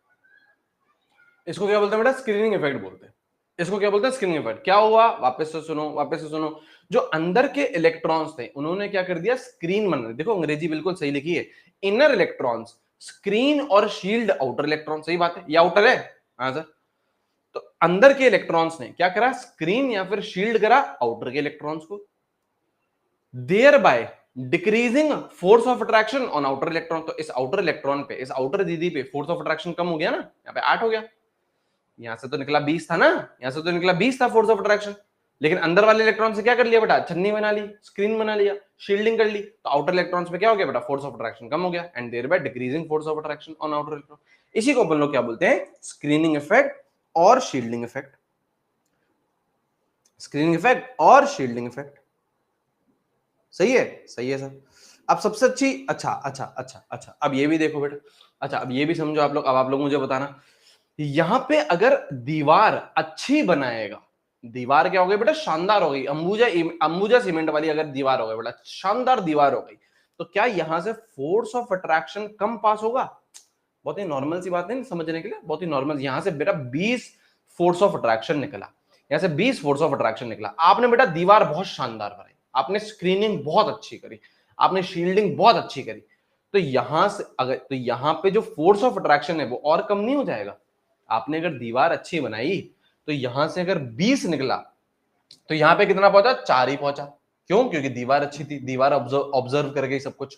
इसको क्या बोलते हैं बेटा, स्क्रीनिंग इफेक्ट बोलते हैं। इसको क्या बोलते हैं, स्क्रीनिंग इफेक्ट। क्या हुआ, वापस से सुनो। जो अंदर के इलेक्ट्रॉन्स थे, उन्होंने क्या कर दिया, स्क्रीन बना दी। देखो अंग्रेजी बिल्कुल सही लिखी है, इनर इलेक्ट्रॉन्स स्क्रीन और शील्ड आउटर इलेक्ट्रॉन। सही बात है, ये आउटर है, हाँ सर। तो अंदर के इलेक्ट्रॉन्स ने क्या करा, स्क्रीन या फिर शील्ड करा आउटर के इलेक्ट्रॉन्स को, thereby decreasing force of attraction on outer electron. तो इस आउटर इलेक्ट्रॉन पे, इस आउटर दीदी पे फोर्स ऑफ अट्रैक्शन कम हो गया ना, यहाँ पे 8 हो गया। यहां से तो निकला 20 था ना, यहां से तो निकला 20 था फोर्स ऑफ अट्रैक्शन। लेकिन अंदर वाले इलेक्ट्रॉन से क्या कर लिया बेटा, छन्नी बना ली, स्क्रीन बना लिया, शील्डिंग कर ली। तो आउटर इलेक्ट्रॉन्स पे क्या हो गया बेटा, फोर्स ऑफ अट्रैक्शन कम हो गया, and thereby decreasing force of attraction on outer electron. इसी को अपन लोग क्या बोलते हैं, स्क्रीनिंग इफेक्ट और शील्डिंग इफेक्ट। स्क्रीनिंग इफेक्ट और शील्डिंग इफेक्ट। सही है, सही है सर। अब सबसे अच्छी, अच्छा, अब ये भी देखो बेटा, अच्छा अब ये भी समझो आप लोग। अब आप लोग मुझे बताना, यहां पे अगर दीवार अच्छी बनाएगा, दीवार क्या हो गई बेटा, शानदार हो गई, अंबुजा सीमेंट वाली अगर दीवार हो गई बेटा, शानदार दीवार हो गई, तो क्या यहां से फोर्स ऑफ अट्रैक्शन कम पास होगा? बहुत ही नॉर्मल सी बात है समझने के लिए, बहुत ही नॉर्मल। यहां से बेटा 20 फोर्स ऑफ अट्रैक्शन निकला, यहां से 20 फोर्स ऑफ अट्रैक्शन निकला। आपने बेटा दीवार बहुत शानदार बनाई, आपने स्क्रीनिंग बहुत अच्छी करी, आपने शील्डिंग बहुत अच्छी करी, तो यहां से अगर, तो यहां पे जो फोर्स ऑफ अट्रैक्शन है वो और कम नहीं हो जाएगा? आपने अगर दीवार अच्छी बनाई तो यहां से अगर 20 निकला तो यहां पे कितना पहुंचा, 4 ही पहुंचा। क्यों? क्योंकि दीवार अच्छी थी, दीवार ऑब्जर्व कर गई सब कुछ।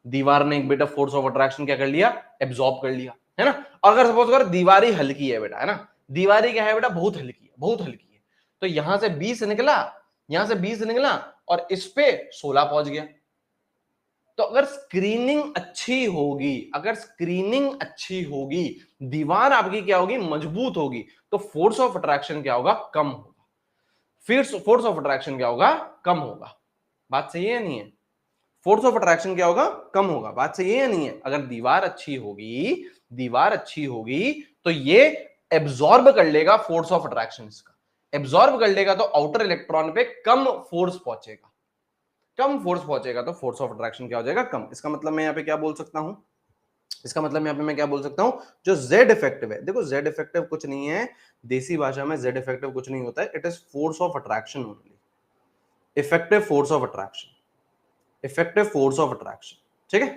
दीवार ने एक बेटा फोर्स ऑफ अट्रैक्शन क्या कर लिया, एब्जॉर्ब कर लिया, है ना। और अगर सपोज अगर दीवार ही हल्की है बेटा, है ना, दीवार ही क्या है बेटा, बहुत हल्की है, बहुत हल्की है, तो यहां से 20 निकला, यहां से 20 निकला और इस पे 16 पहुंच गया। तो अगर स्क्रीनिंग अच्छी होगी, अगर स्क्रीनिंग अच्छी होगी, दीवार आपकी क्या होगी, मजबूत होगी, तो फोर्स ऑफ अट्रैक्शन क्या होगा, कम होगा। फिर फोर्स ऑफ अट्रैक्शन क्या होगा, कम होगा। बात सही है या नहीं है? फोर्स ऑफ अट्रैक्शन क्या होगा, कम होगा। बात सही है या नहीं है? अगर दीवार अच्छी होगी, दीवार अच्छी होगी तो ये एब्जॉर्ब कर लेगा फोर्स ऑफ अट्रैक्शन, इसका एब्जॉर्ब कर लेगा, तो आउटर इलेक्ट्रॉन पे कम फोर्स पहुंचेगा, कम फोर्स पहुंचेगा, तो फोर्स ऑफ अट्रैक्शन क्या हो जाएगा, कम। इसका मतलब मैं यहां पे क्या बोल सकता हूं, इसका मतलब यहाँ पे मैं क्या बोल सकता हूं, जो Z इफेक्टिव है, देखो Z इफेक्टिव कुछ नहीं है, देसी भाषा में Z इफेक्टिव कुछ नहीं होता है, it is force of attraction only, effective force of attraction, effective force of attraction. ठीक है,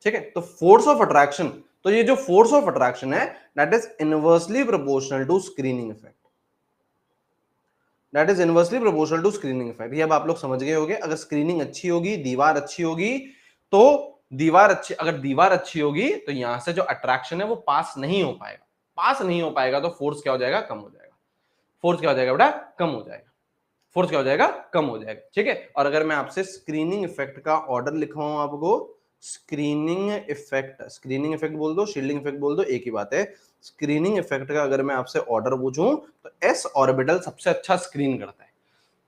ठीक है, तो फोर्स ऑफ अट्रैक्शन, तो ये जो फोर्स ऑफ अट्रैक्शन है that is inversely proportional to screening effect, that is inversely proportional to screening effect. ये अब आप लोग समझ गए होंगे, अगर स्क्रीनिंग अच्छी होगी, दीवार अच्छी होगी, तो दीवार अच्छी, अगर दीवार अच्छी होगी तो यहां से जो अट्रैक्शन है वो पास नहीं हो पाएगा, पास नहीं हो पाएगा तो फोर्स क्या हो जाएगा, कम हो जाएगा, फोर्स क्या हो जाएगा बेटा, कम हो जाएगा, फोर्स क्या हो जाएगा, कम हो जाएगा। ठीक है, और अगर मैं आपसे स्क्रीनिंग इफेक्ट का ऑर्डर लिखवाऊं आपको, स्क्रीनिंग इफेक्ट बोल दो, शील्डिंग इफेक्ट बोल दो, एक ही बात है। स्क्रीनिंग इफेक्ट का अगर मैं आपसे ऑर्डर पूछूं तो एस ऑर्बिटल सबसे अच्छा स्क्रीन करता है,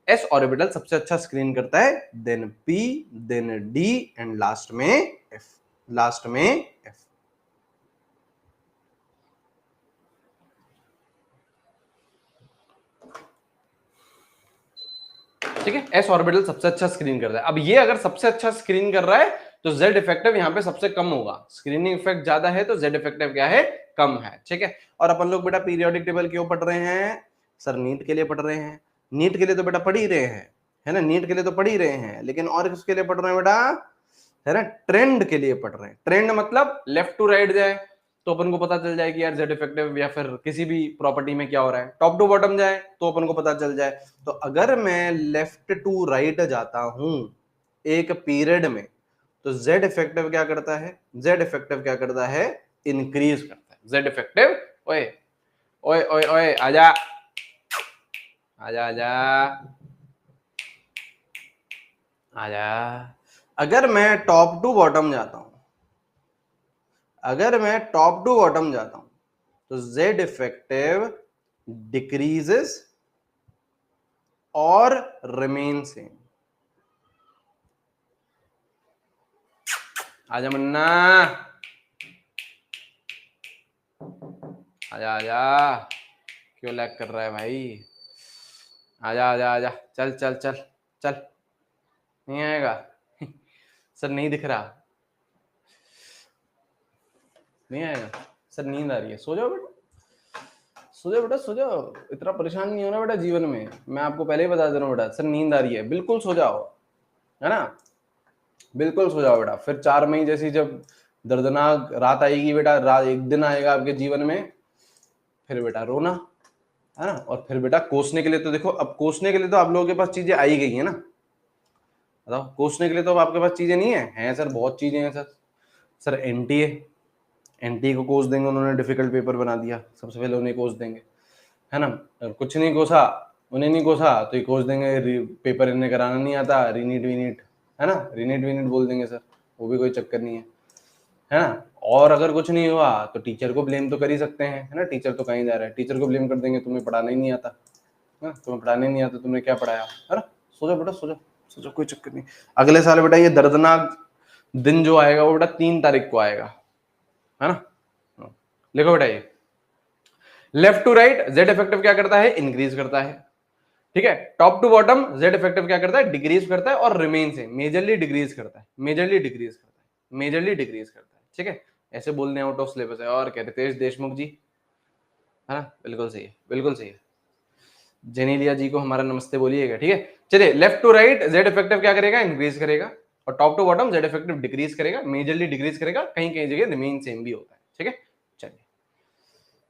एस ऑर्बिटल सबसे अच्छा स्क्रीन करता है, then p, then d and last में एफ, लास्ट में एफ। ठीक है, एस ऑर्बिटल सबसे अच्छा स्क्रीन करता है। अब ये अगर सबसे अच्छा स्क्रीन कर रहा है तो जेड इफेक्टिव यहां पे सबसे कम होगा, स्क्रीनिंग इफेक्ट ज्यादा है तो जेड इफेक्टिव क्या है, कम है। ठीक है, और अपन लोग बेटा पीरियोडिक टेबल क्यों पढ़ रहे हैं सर, नीट के लिए पढ़ रहे हैं, नीट के लिए तो बेटा पढ़ ही रहे हैं, है ना, नीट के लिए तो पढ़ ही रहे हैं, लेकिन और किसके लिए पढ़ रहे हैं बेटा, है ना, ट्रेंड के लिए पढ़ रहे हैं। ट्रेंड मतलब लेफ्ट टू राइट जाए तो अपन को पता चल जाए कि यार जेड इफेक्टिव, या फिर किसी भी प्रॉपर्टी में क्या हो रहा है, टॉप टू बॉटम जाए तो अपन को पता चल जाए। तो अगर मैं लेफ्ट टू राइट जाता हूं एक पीरियड में, तो जेड इफेक्टिव क्या करता है, जेड इफेक्टिव क्या करता है, इंक्रीज करता है। जेड इफेक्टिव, ओए ओए ओए ओए आजा आजा आजा आजा, अगर मैं टॉप टू बॉटम जाता हूं, अगर मैं टॉप टू बॉटम जाता हूं तो जेड इफेक्टिव डिक्रीजेस और रिमेन सेम। आजा मुन्ना, आजा आजा, क्यों लैग कर रहा है भाई, आजा आजा आजा, चल चल चल चल, नहीं आएगा सर, नहीं दिख रहा, नहीं आएगा सर, नींद आ रही है, सो जाओ बेटा, सो जाओ बेटा, सो जाओ, इतना परेशान नहीं होना बेटा जीवन में, मैं आपको पहले ही बता दे रहा हूँ बेटा, सर नींद आ रही है, बिल्कुल सो जाओ, है ना, बिल्कुल सो जाओ बेटा। फिर 4 मई जैसी जब दर्दनाक रात आएगी बेटा, रात एक दिन आएगा आपके जीवन में, फिर बेटा रोना, है ना, और फिर बेटा कोसने के लिए तो देखो, अब कोसने के लिए तो आप लोगों के पास चीजें आई गई है ना, बताओ, कोसने के लिए तो अब आपके पास चीजें नहीं है, हैं सर, बहुत चीजें हैं सर, सर एनटीए, एनटीए को कोस देंगे, उन्होंने डिफिकल्ट पेपर बना दिया, सबसे पहले उन्हें कोस देंगे, है ना, और कुछ नहीं कोसा, उन्हें नहीं कोसा तो ये कोस देंगे, पेपर इन्हें कराना नहीं आता, रीनीट वीनीट, है ना, रीनीट वीनीट बोल देंगे सर, वो भी कोई चक्कर नहीं है ना, और अगर कुछ नहीं हुआ तो टीचर को ब्लेम तो कर ही सकते हैं, है ना, टीचर तो कहीं जा रहा है, टीचर को ब्लेम कर देंगे, तुम्हें पढ़ाना ही नहीं आता, है ना, तुम्हें पढ़ाने नहीं आता, तुमने क्या पढ़ाया, है ना, सो जाओ बेटा, सो जाओ, सो जाओ, कोई चक्कर नहीं। अगले साल बेटा ये दर्दनाक दिन जो आएगा वो बेटा 3 तारीख को आएगा, है ना, लिखो बेटा, ये left to right Z effective क्या करता है, इंक्रीज करता है, ठीक है, top to bottom Z effective क्या करता है, डिक्रीज करता है, और रिमेन से मेजरली डिक्रीज करता है, मेजरली डिक्रीज करता है, मेजरली डिक्रीज करता है। ठीक है, ऐसे बोलने आउट ऑफ सिलेबस है, और क्या रितेश देशमुख जी, है ना, बिल्कुल सही है, बिल्कुल सही है, जेनेलिया जी को हमारा नमस्ते बोलिएगा। ठीक है, चलिए, left to right Z effective क्या करेगा, इंक्रीज करेगा, और top to bottom Z effective decrease करेगा, मेजरली डिक्रीज करेगा, कहीं कहीं जगह रिमेन सेम भी होता है। ठीक है, चलिए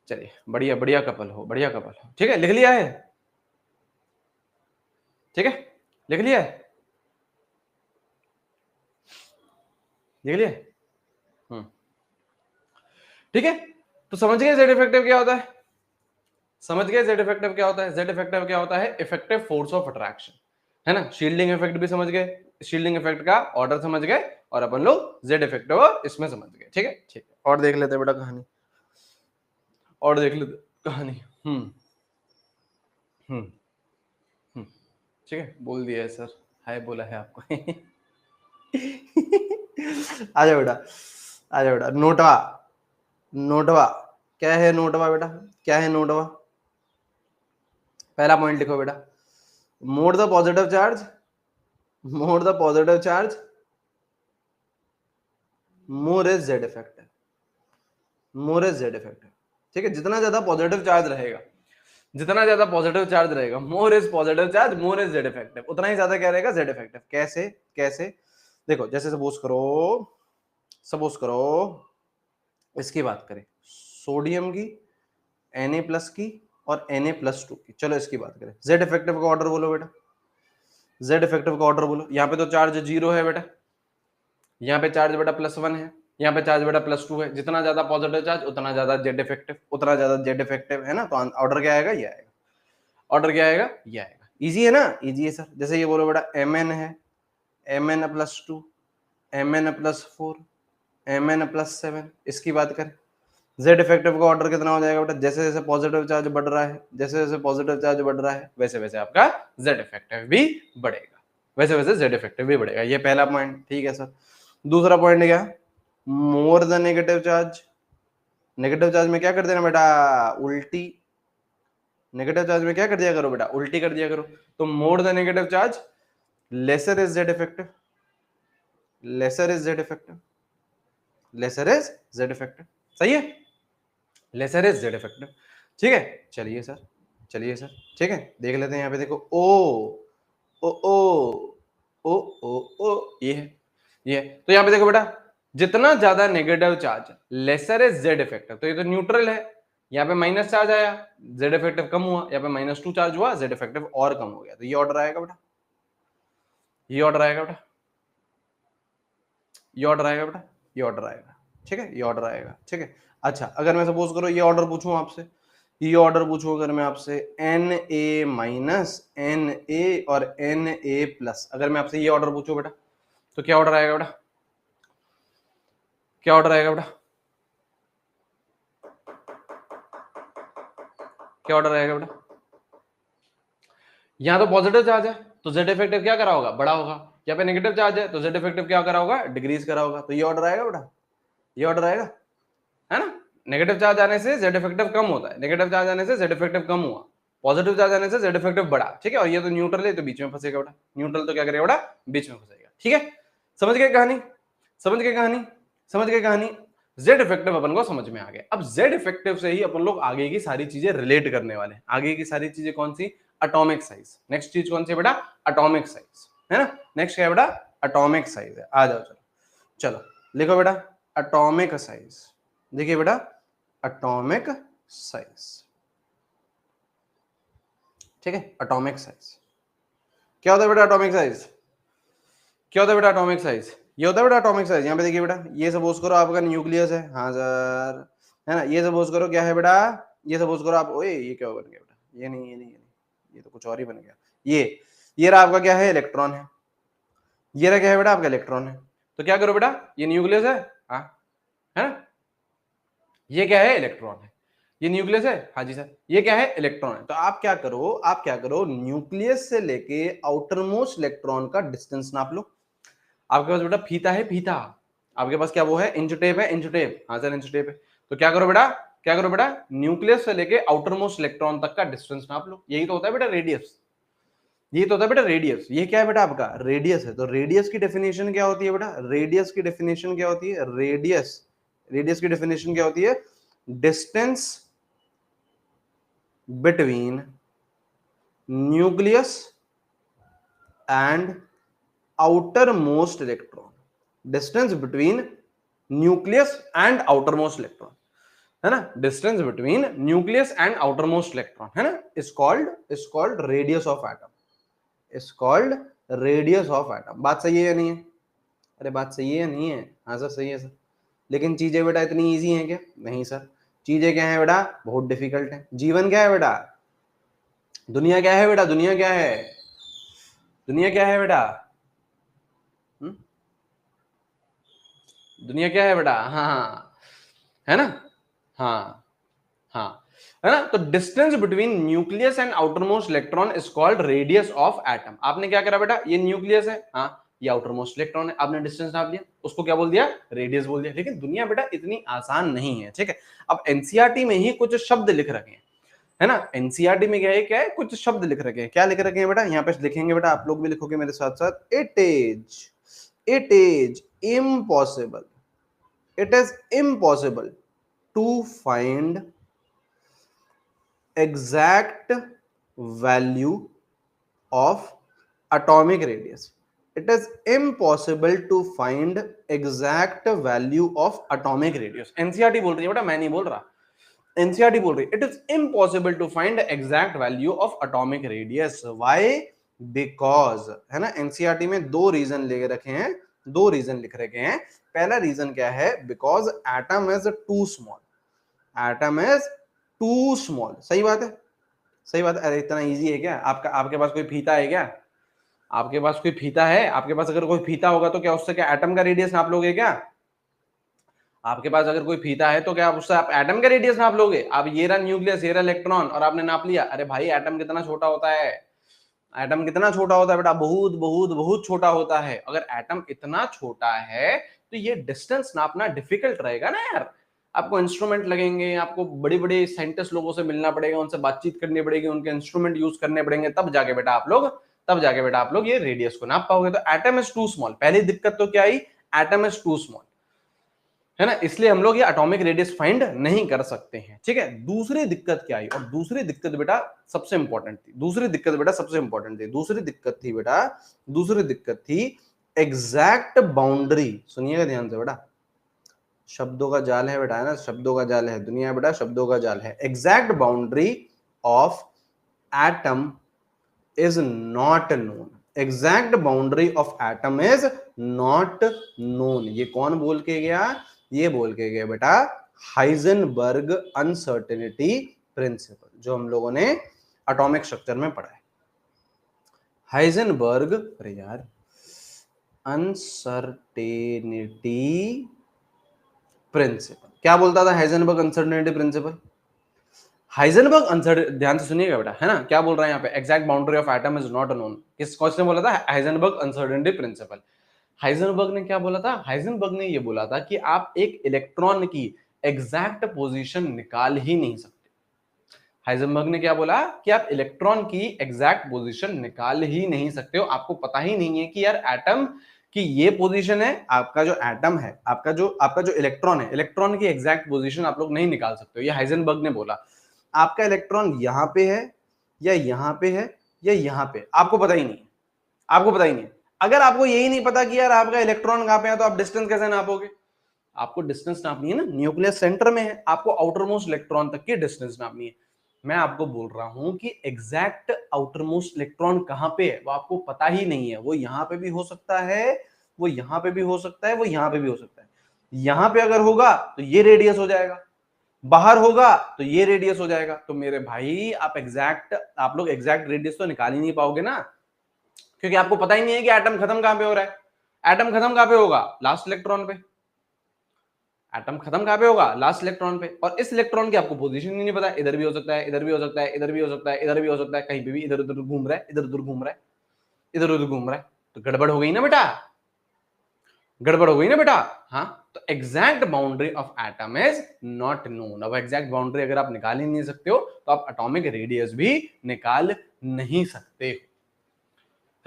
चलिए, बढ़िया बढ़िया कपल हो, बढ़िया कपल हो। ठीक है, लिख लिया है, ठीक है, लिख लिया है, लिख लिया है, ठीक है, तो समझ गए जेड इफेक्टिव क्या होता है, समझ गए जेड इफेक्टिव क्या होता है, जेड इफेक्टिव क्या होता है, इफेक्टिव फोर्स ऑफ अट्रैक्शन, है ना, शील्डिंग इफेक्ट भी समझ गए, शील्डिंग इफेक्ट का ऑर्डर समझ गए, और अपन लोग जेड इफेक्टिव इसमें समझ गए। ठीक है, ठीक है, और देख लेते हैं बेटा कहानी, और देख लेते कहानी। हम्म हम्म हम्म, ठीक है, बोल दिया है सर, हाय बोला है आपको आजा बेटा, आजा बेटा, नोटवा, नोटवा क्या है, नोटवा बेटा क्या है, नोटवा, पहला पॉइंट लिखो बेटा, more the positive charge, more the positive charge, more is Z effective, more is Z effective. ठीक है, जितना ज्यादा पॉजिटिव चार्ज रहेगा, जितना ज्यादा पॉजिटिव चार्ज रहेगा, more is positive charge, more is Z effective, उतना ही ज्यादा क्या रहेगा, जेड इफेक्टिव। कैसे कैसे, देखो जैसे सपोज करो इसकी बात करें, सोडियम की, Na+ की और Na+2 की, चलो इसकी बात करें, जेड इफेक्टिव का ऑर्डर बोलो बेटा, जेड इफेक्टिव का ऑर्डर बोलो। यहाँ पे तो चार्ज 0 है बेटा, यहाँ पे चार्ज बेटा +1 है, यहाँ पे चार्ज बेटा +2 है, जितना ज्यादा पॉजिटिव चार्ज उतना ज्यादा जेड इफेक्टिव, उतना ज्यादा जेड इफेक्टिव, है ना। तो ऑर्डर क्या आएगा, ये आएगा, ऑर्डर क्या आएगा, ये आएगा। इजी है ना, इजी है सर। जैसे ये बोलो बेटा Mn है, Mn+2, Mn+4, Mn+7, इसकी बात करें, जेड इफेक्टिव का ऑर्डर कितना हो जाएगा बेटा, जैसे जैसे पॉजिटिव चार्ज बढ़ रहा है, जैसे जैसे पॉजिटिव चार्ज बढ़ रहा है, वैसे वैसे आपका जेड इफेक्टिव भी बढ़ेगा, वैसे वैसे जेड इफेक्टिव भी बढ़ेगा। ये पहला पॉइंट, ठीक है सर। दूसरा पॉइंट क्या, मोर the negative charge, negative charge में क्या कर देना बेटा, उल्टी, नेगेटिव चार्ज में क्या कर दिया करो बेटा, उल्टी कर दिया करो। तो more the negative charge lesser is Z effective, lesser is Z effective, lesser is Z effective, सही है, लेसर इज जेड इफेक्टिव। ठीक है, चलिए सर, चलिए सर, ठीक है, देख लेते हैं। यहाँ पे देखो ओ ओ ओ ओ ओ, ये है, ये है। तो यहाँ पे देखो बेटा, जितना ज्यादा negative charge lesser is Z effective, तो ये तो न्यूट्रल है, यहाँ पे माइनस चार्ज आया, जेड इफेक्टिव कम हुआ, यहाँ पे -2 चार्ज हुआ, जेड इफेक्टिव और कम हो गया। तो ये ऑर्डर आएगा बेटा, ये ऑर्डर आएगा बेटा, ये ऑर्डर आएगा बेटा, ये ऑर्डर आएगा, ठीक है, ये ऑर्डर आएगा, ठीक है। अच्छा, अगर मैं सपोज करो ये ऑर्डर पूछूं आपसे, ये ऑर्डर पूछूं अगर मैं आपसे Na- Na और Na+, अगर मैं आपसे ये ऑर्डर पूछूं बेटा, तो क्या ऑर्डर आएगा बेटा, क्या ऑर्डर आएगा बेटा, क्या ऑर्डर आएगा बेटा। यहां तो पॉजिटिव चार्ज है तो जेड इफेक्टिव क्या करा होगा, बड़ा होगा। यहाँ पे नेगेटिव चार्ज है तो जेड इफेक्टिव क्या करा होगा, डिक्रीज करा होगा। तो ये ऑर्डर आएगा बेटा, ये ऑर्डर आएगा, है ना। नेगेटिव चार्ज आने से जेड इफेक्टिव कम होता है, नेगेटिव चार्ज आने से जेड इफेक्टिव कम हुआ, पॉजिटिव चार्ज आने से जेड इफेक्टिव बढ़ा, ठीक है। और ये तो न्यूट्रल है तो बीच में फंसेगा बेटा, न्यूट्रल तो क्या करेगा बेटा, बीच में फंसेगा, ठीक है। समझ गए कहानी, समझ गए कहानी, समझ गए कहानी। जेड इफेक्टिव अपन को समझ में आ गया। अब जेड इफेक्टिव से ही अपन लोग आगे की सारी चीजें रिलेट करने वाले हैं। आगे की सारी चीजें कौन सी, एटॉमिक साइज। नेक्स्ट चीज कौन सी बेटा, एटॉमिक साइज, है ना। नेक्स्ट क्या है बेटा, एटॉमिक साइज है। आ जाओ, चलो चलो लिखो बेटा, एटॉमिक साइज। देखिए बेटा, एटॉमिक साइज, ठीक है। एटॉमिक साइज क्या होता है बेटा, एटॉमिक साइज क्या होता है बेटा, एटॉमिक साइज ये होता है बेटा एटॉमिक साइज। यहाँ पे देखिए बेटा, ये सपोज करो आपका न्यूक्लियस है, हाँ सर, है ना। ये सपोज करो क्या है बेटा, ये सपोज करो आप, ओए ये क्या बन गया बेटा, ये नहीं, ये नहीं, ये नहीं, ये तो कुछ और ही बन गया। ये रहा आपका क्या है, इलेक्ट्रॉन है। ये रहा क्या है बेटा, आपका इलेक्ट्रॉन है। तो क्या करो बेटा, ये न्यूक्लियस है, हाँ, है ना। ये क्या है, इलेक्ट्रॉन है। ये न्यूक्लियस है, हाँ जी सर। ये क्या है, इलेक्ट्रॉन है। तो आप क्या करो, आप क्या करो, न्यूक्लियस से लेके आउटर मोस्ट इलेक्ट्रॉन का डिस्टेंस नाप लो। आपके पास बेटा फीता है, फीता, आपके पास क्या वो है, इंच टेप है, इंच टेप, हाँ सर इंच टेप है। तो क्या करो बेटा, क्या करो बेटा, न्यूक्लियस से लेके आउटर मोस्ट इलेक्ट्रॉन तक का डिस्टेंस नाप लो। यही तो होता है बेटा रेडियस, ये तो होता है बेटा रेडियस। ये क्या है बेटा, आपका रेडियस है। तो रेडियस की डेफिनेशन क्या होती है बेटा, रेडियस की डेफिनेशन क्या होती है, रेडियस, रेडियस की डेफिनेशन क्या होती है, distance between nucleus and outer most electron, distance between nucleus and outer most electron, है ना। Distance between nucleus and outer most electron, है ना, is called radius of atom, is called radius of atom. बात सही है या नहीं है, अरे बात सही है या नहीं है, हाँ सर सही है सर। लेकिन चीजें बेटा इतनी इजी हैं क्या, नहीं सर। चीजें क्या है बेटा, बहुत डिफिकल्ट है। जीवन क्या है बेटा, दुनिया क्या है बेटा, दुनिया क्या है, दुनिया क्या है बेटा, दुनिया क्या है बेटा, हाँ, है ना, हाँ, हाँ, है ना। तो distance between nucleus and outer most electron is called radius of atom. आपने क्या करा बेटा, ये न्यूक्लियस है, हाँ, ये आउटर मोस्ट इलेक्ट्रॉन है, आपने डिस्टेंस नाप दिया, उसको क्या बोल दिया, रेडियस बोल दिया। लेकिन दुनिया बेटा इतनी आसान नहीं है, ठीक है। अब एनसीईआरटी में ही कुछ शब्द लिख रखे हैं, है ना। एनसीईआरटी में क्या है, कुछ शब्द लिख रखे हैं। क्या लिख रखे हैं बेटा, यहाँ पे लिखेंगे बेटा, आप लोग भी लिखोगे मेरे साथ साथ, it is impossible, it is impossible to find exact value of atomic radius. It is impossible to find exact value of atomic radius. NCERT बोल रही है बेटा, मैं नहीं बोल रहा, एनसीईआरटी बोल रही है. It is impossible to find exact value of atomic radius. Why? Because, है ना, एनसीईआरटी में दो रीजन ले रखे हैं, दो रीजन लिख रखे हैं. पहला रीजन क्या है? Because atom is too small, atom is too small. सही बात है, सही बात है. अरे इतना इजी है क्या? आपके पास कोई फीता है क्या? आपके पास कोई फीता है? आपके पास अगर कोई फीता होगा तो क्या उससे क्या एटम का रेडियस नाप लोगे क्या? आपके पास अगर कोई फीता है तो क्या उससे आप एटम का रेडियस नाप लोगे? आप ये रहा न्यूक्लियस, ये रहा इलेक्ट्रॉन, और आपने नाप लिया. अरे भाई एटम कितना छोटा होता है, एटम कितना छोटा होता है बेटा? बहुत बहुत बहुत छोटा होता है. अगर एटम इतना छोटा है तो ये डिस्टेंस नापना डिफिकल्ट रहेगा ना यार. आपको इंस्ट्रूमेंट लगेंगे, आपको बड़े बड़े साइंटिस्ट लोगों से मिलना पड़ेगा, उनसे बातचीत करनी पड़ेगी, उनके इंस्ट्रूमेंट यूज करने पड़ेंगे, तब जाके बेटा आप लोग ये रेडियस को नाप पाओगे. तो एटम इज टू स्मॉल. पहली दिक्कत तो क्या आई? एटम इज टू स्मॉल, है ना, इसलिए हम लोग ये एटॉमिक रेडियस फाइंड नहीं कर सकते हैं. ठीक है. दूसरी दिक्कत क्या आई? और दूसरी दिक्कत बेटा सबसे इंपॉर्टेंट थी. दूसरी दिक्कत थी एग्जैक्ट बाउंड्री. सुनिएगा ध्यान से बेटा, शब्दों का जाल है बेटा, है ना, शब्दों का जाल है दुनिया बेटा, शब्दों का जाल है. Exact boundary of atom is not known. Exact boundary of atom is not known. ये कौन बोल के गया? ये बोल के गया बेटा हाइजेनबर्ग अनसर्टेनिटी प्रिंसिपल, जो हम लोगों ने एटॉमिक स्ट्रक्चर में पढ़ा है. हाइजेनबर्ग, अरे यार, अनसर्टेनिटी प्रिंसिपल. क्या बोलता था Heisenberg uncertainty principle? Heisenberg uncertainty, ध्यान से सुनिएगा बेटा, है ना, क्या बोल रहा है यहाँ पे? Exact boundary of atom is not known. किस क्वेश्चन बोला था? Heisenberg uncertainty principle. हाइजेनबर्ग ने क्या बोला था? हाइजेनबर्ग ने ये बोला था कि आप एक इलेक्ट्रॉन की एग्जैक्ट पोजीशन निकाल ही नहीं सकते. हाइजेनबर्ग ने क्या बोला? कि आप इलेक्ट्रॉन की एग्जैक्ट पोजीशन निकाल ही नहीं सकते हो. आपको पता ही नहीं है कि यार एटम की ये पोजीशन है, आपका जो एटम है, आपका जो इलेक्ट्रॉन है, इलेक्ट्रॉन की एग्जैक्ट पोजीशन आप लोग नहीं निकाल सकते हो. ये हाइजेनबर्ग ने बोला. आपका इलेक्ट्रॉन यहां पे है या यहां पे है या यहां पे, आपको पता ही नहीं है. आपको पता ही नहीं है. अगर आपको यही नहीं पता कि यार आपका इलेक्ट्रॉन कहां पे है, तो आप डिस्टेंस कैसे नापोगे? आपको डिस्टेंस नापनी है ना, न्यूक्लियस सेंटर में है, आपको आउटर मोस्ट इलेक्ट्रॉन तक की डिस्टेंस नापनी है. मैं आपको बोल रहा हूं कि एग्जैक्ट आउटर मोस्ट इलेक्ट्रॉन कहां पे है वो आपको पता ही नहीं है. वो यहां पे भी हो सकता है, वो यहां पे भी हो सकता है, वो यहां पे भी हो सकता है. यहां पे अगर होगा तो ये रेडियस हो जाएगा, बाहर होगा तो ये रेडियस हो जाएगा. तो मेरे भाई आप लोग एग्जैक्ट रेडियस तो निकाल ही नहीं पाओगे ना, क्योंकि आपको पता ही नहीं है कि एटम खत्म कहां पे हो रहा है. एटम खत्म कहां पे होगा? लास्ट इलेक्ट्रॉन पे. एटम खत्म कहां पे होगा? लास्ट इलेक्ट्रॉन पे. और इस इलेक्ट्रॉन की आपको पोजीशन ही नहीं पता. इधर भी हो सकता है, इधर भी हो सकता है, इधर भी हो सकता है, इधर भी हो सकता है, कहीं पे भी इधर उधर घूम रहा है, इधर उधर घूम रहा है, इधर उधर घूम रहा है. तो गड़बड़ हो गई ना बेटा, गड़बड़ हो गई ना बेटा. हाँ, तो exact boundary of atom is not known. अब एग्जैक्ट बाउंड्री अगर आप निकाल ही नहीं सकते हो तो आप एटॉमिक रेडियस भी निकाल नहीं सकते,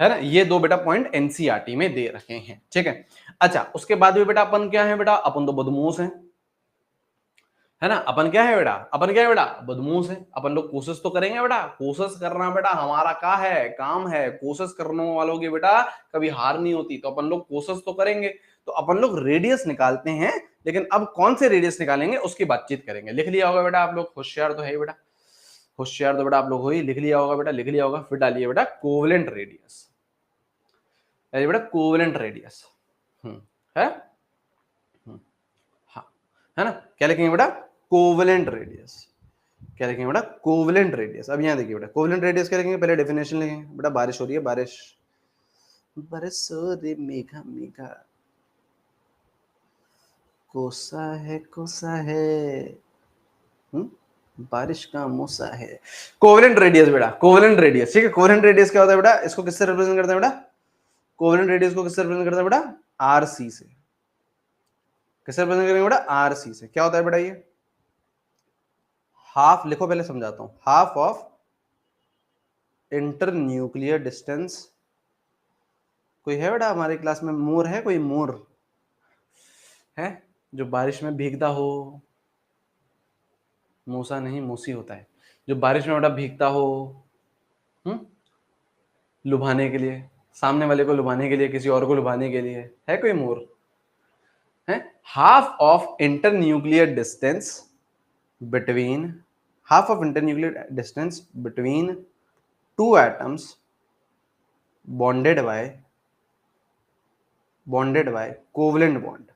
है ना. ये दो बेटा पॉइंट एनसीईआरटी में दे रखे हैं. ठीक है. अच्छा, उसके बाद भी बेटा अपन क्या है बेटा? अपन तो बदमाश हैं, है ना. अपन क्या है बेटा? बदमाश है. अपन लोग कोशिश तो करेंगे बेटा. कोशिश करना बेटा हमारा का है, काम है. कोशिश करने वालों की बेटा कभी हार नहीं होती. तो अपन लोग कोशिश तो करेंगे. तो अपन लोग रेडियस निकालते हैं, लेकिन अब कौन से रेडियस निकालेंगे उसकी बातचीत करेंगे. लिख लिया होगा बेटा आप लोग, होशियार तो है बेटा, होशियार तो बेटा आप लोग हो ही. लिख लिया होगा बेटा, लिख लिया होगा. फिर डालिए बेटा कोवेलेंट रेडियस, बेटा कोवेलेंट रेडियस. है, हाँ, है ना. क्या लिखेंगे बेटा? Covalent radius. क्या लिखेंगे बेटा? Covalent radius. अब यहाँ देखिए बेटा, कोवेलेंट रेडियस क्या लिखेंगे? पहले डेफिनेशन लिखेंगे बेटा. बारिश हो रही है, बारिश, बारिश हो रे मेघा मेघा, कोसा है, बारिश का मौसा है. कोवेलेंट रेडियस बेटा, कोवेलेंट रेडियस. ठीक है. कोवेलेंट रेडियस क्या होता है बेटा? इसको किससे रिप्रेजेंट करते हैं बेटा? कोवेलेंट रेडियस को किससे रिप्रेजेंट करते हैं बेटा? आरसी से. किससे रिप्रेजेंट करेंगे बेटा? आरसी से. क्या होता है बेटा? ये हाफ, लिखो पहले समझाता हूं. Half of inter nuclear distance. कोई है बेटा हमारी क्लास में मोर है? कोई मोर है जो बारिश में भीगता हो? मूसा नहीं मूसी होता है, जो बारिश में बेटा भीगता हो, लुभाने के लिए, सामने वाले को लुभाने के लिए, किसी और को लुभाने के लिए, है कोई मोर है? Half of internuclear distance between, half of internuclear distance between two atoms bonded by covalent bond,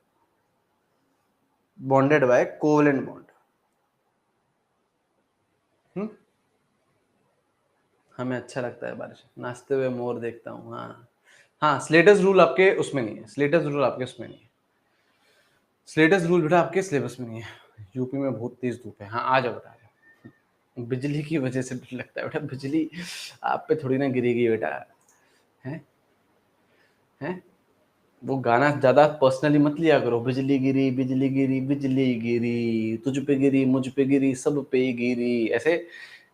bonded by covalent bond. हमें अच्छा लगता है बारिश, नाचते हुए मोर देखता हूँ। हाँ हाँ, स्लेटस रूल आपके उसमें नहीं है, स्लेटस रूल आपके उसमें नहीं है, स्लेटस रूल बेटा आपके सिलेबस में नहीं है। यूपी में बहुत तेज धूप है। हाँ आ जाओ बेटा, बिजली की वजह से डर लगता है बेटा, बिजली आप पे थोड़ी ना गिरेगी बेटा, है? वो गाना ज्यादा पर्सनली मत लिया करो, बिजली गिरी बिजली गिरी बिजली गिरी, तुझ पे गिरी मुझ पे गिरी सब पे गिरी, ऐसे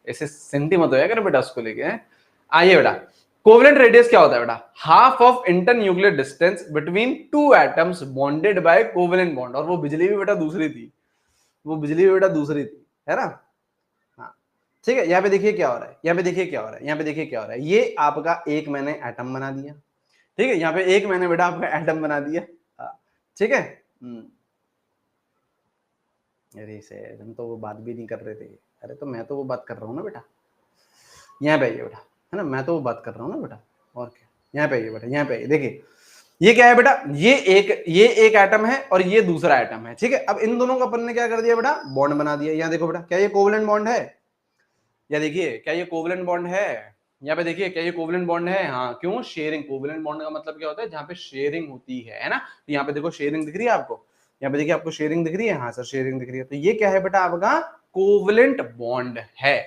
ऐसे सेंटी मत होया करो बेटा उसको लेके। आइए बेटा, कोवलेंट रेडियस क्या होता है बेटा? Half of internuclear distance between two atoms bonded by covalent bond. और वो बिजली भी बेटा दूसरी थी, वो बिजली भी बेटा दूसरी थी, है ना? हाँ ठीक है, यहाँ पे देखिए क्या हो रहा है, यहाँ पे देखिए क्या हो रहा है, यहाँ पे देखिए क्या हो रहा है। ये आपका एक मैंने एटम बना दिया, ठीक है, यहाँ पे एक मैंने बेटा आपका एटम बना दिया, ठीक है। अरे से हम तो वो बात भी नहीं कर रहे थे। अरे तो मैं तो वो बात कर रहा हूँ ना बेटा, यहाँ पे आइए बेटा, है ना, मैं तो वो बात कर रहा हूँ ना बेटा, और क्या। यहाँ पे आइए बेटा, यहाँ पे आइए, देखिए ये क्या है बेटा, ये एक एटम है और ये दूसरा एटम है, ठीक है। अब इन दोनों का अपन ने क्या कर दिया बेटा, बॉन्ड बना दिया। यहाँ देखो बेटा, क्या ये कोवलेंट बॉन्ड है? या देखिए क्या ये कोवलेंट बॉन्ड है? यहाँ पे देखिए क्या ये कोवलेंट बॉन्ड है? हाँ, क्यों? शेयरिंग। कोवलेंट बॉन्ड का मतलब क्या होता है? जहाँ पे शेयरिंग होती है ना। तो यहाँ पे देखो शेयरिंग दिख रही है आपको, यहाँ पे देखिए आपको शेयरिंग दिख रही है। हाँ सर शेयरिंग दिख रही है। तो ये क्या है बेटा आपका कोवलेंट बॉन्ड है,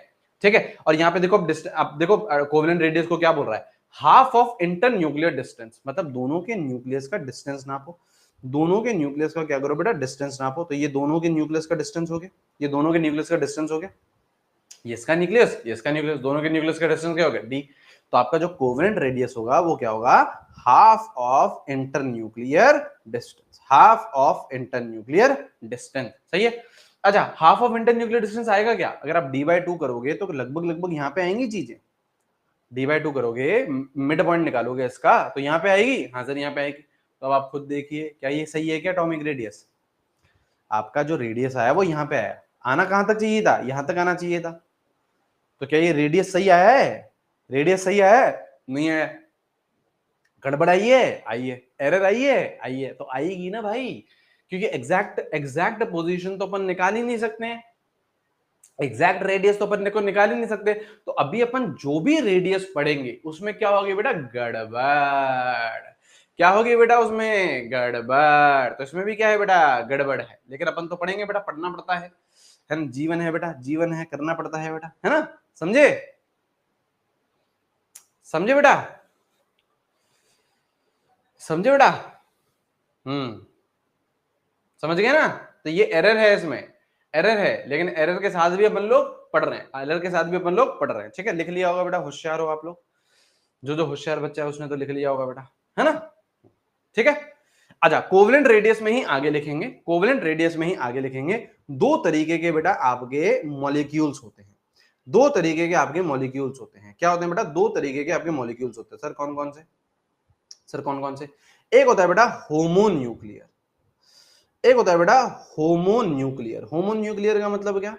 ठीक है। और यहाँ पे देखो अब देखो कोवलेंट रेडियस को क्या बोल रहा है? Half of inter nuclear distance, मतलब दोनों के न्यूक्लियस का डिस्टेंस नापो। दोनों के न्यूक्लियस का क्या करो बेटा? डिस्टेंस नापो। तो ये दोनों के न्यूक्लियस का डिस्टेंस हो गया, ये दोनों के न्यूक्लियस का डिस्टेंस हो गया, ये इसका न्यूक्लियस, ये इसका न्यूक्लियस, दोनों के न्यूक्लियस का डिस्टेंस क्या हो गया? डी। तो आपका जो कोवेलेंट रेडियस होगा वो क्या होगा? Half of internuclear distance, half of internuclear distance, सही है। अच्छा, हाफ ऑफ इंटरन्यूक्लियर डिस्टेंस आएगा क्या? अगर आप d/2 करोगे तो लगभग लगभग यहाँ पे आएंगी चीजें। d/2 करोगे, मिड पॉइंट निकालोगे इसका, तो यहाँ पे आएगी। हाँ सर यहाँ पे आएगी। तो अब आप खुद देखिए, क्या ये सही है क्या? एटॉमिक रेडियस आपका जो रेडियस आया वो यहाँ पे आया, आना कहां तक चाहिए था? यहां तक आना चाहिए था। तो क्या ये रेडियस सही आया है? रेडियस सही आया है? नहीं आया। गड़बड़ आई है? आई है। एरर आई है? आई है। तो आएगी ना भाई, क्योंकि एग्जैक्ट पोजीशन तो अपन निकाल ही नहीं सकते, एग्जैक्ट रेडियस तो अपन को निकाल ही नहीं सकते। तो अभी अपन जो भी रेडियस पढ़ेंगे उसमें क्या होगी बेटा? गड़बड़। क्या होगी बेटा उसमें? गड़बड़। तो इसमें भी क्या है बेटा? गड़बड़ है। लेकिन अपन तो पढ़ेंगे बेटा, पढ़ना पड़ता है ना, जीवन है बेटा, जीवन है, करना पड़ता है बेटा, है ना? समझे? समझे बेटा? समझे बेटा? समझ गए ना? तो ये एरर है, इसमें एरर है, लेकिन एरर के साथ भी अपन लोग पढ़ रहे हैं, एरर के साथ भी अपन लोग पढ़ रहे हैं, ठीक है। लिख लिया होगा बेटा, होशियार हो आप लोग, जो जो होशियार बच्चा है उसने तो लिख लिया होगा बेटा, है ना? ठीक है। अच्छा, कोवलेंट रेडियस में ही आगे लिखेंगे, कोवलेंट रेडियस में ही आगे लिखेंगे। दो तरीके के बेटा आपके मॉलिक्यूल्स होते हैं, दो तरीके के आपके मॉलिक्यूल्स होते हैं। क्या होते हैं बेटा? दो तरीके के आपके मॉलिक्यूल्स होते हैं। सर कौन कौन से? सर कौन कौन से? एक होता है बेटा होमोन्यूक्लियर, एक होता है बेटा होमोन्यूक्लियर। होमोन्यूक्लियर का मतलब क्या?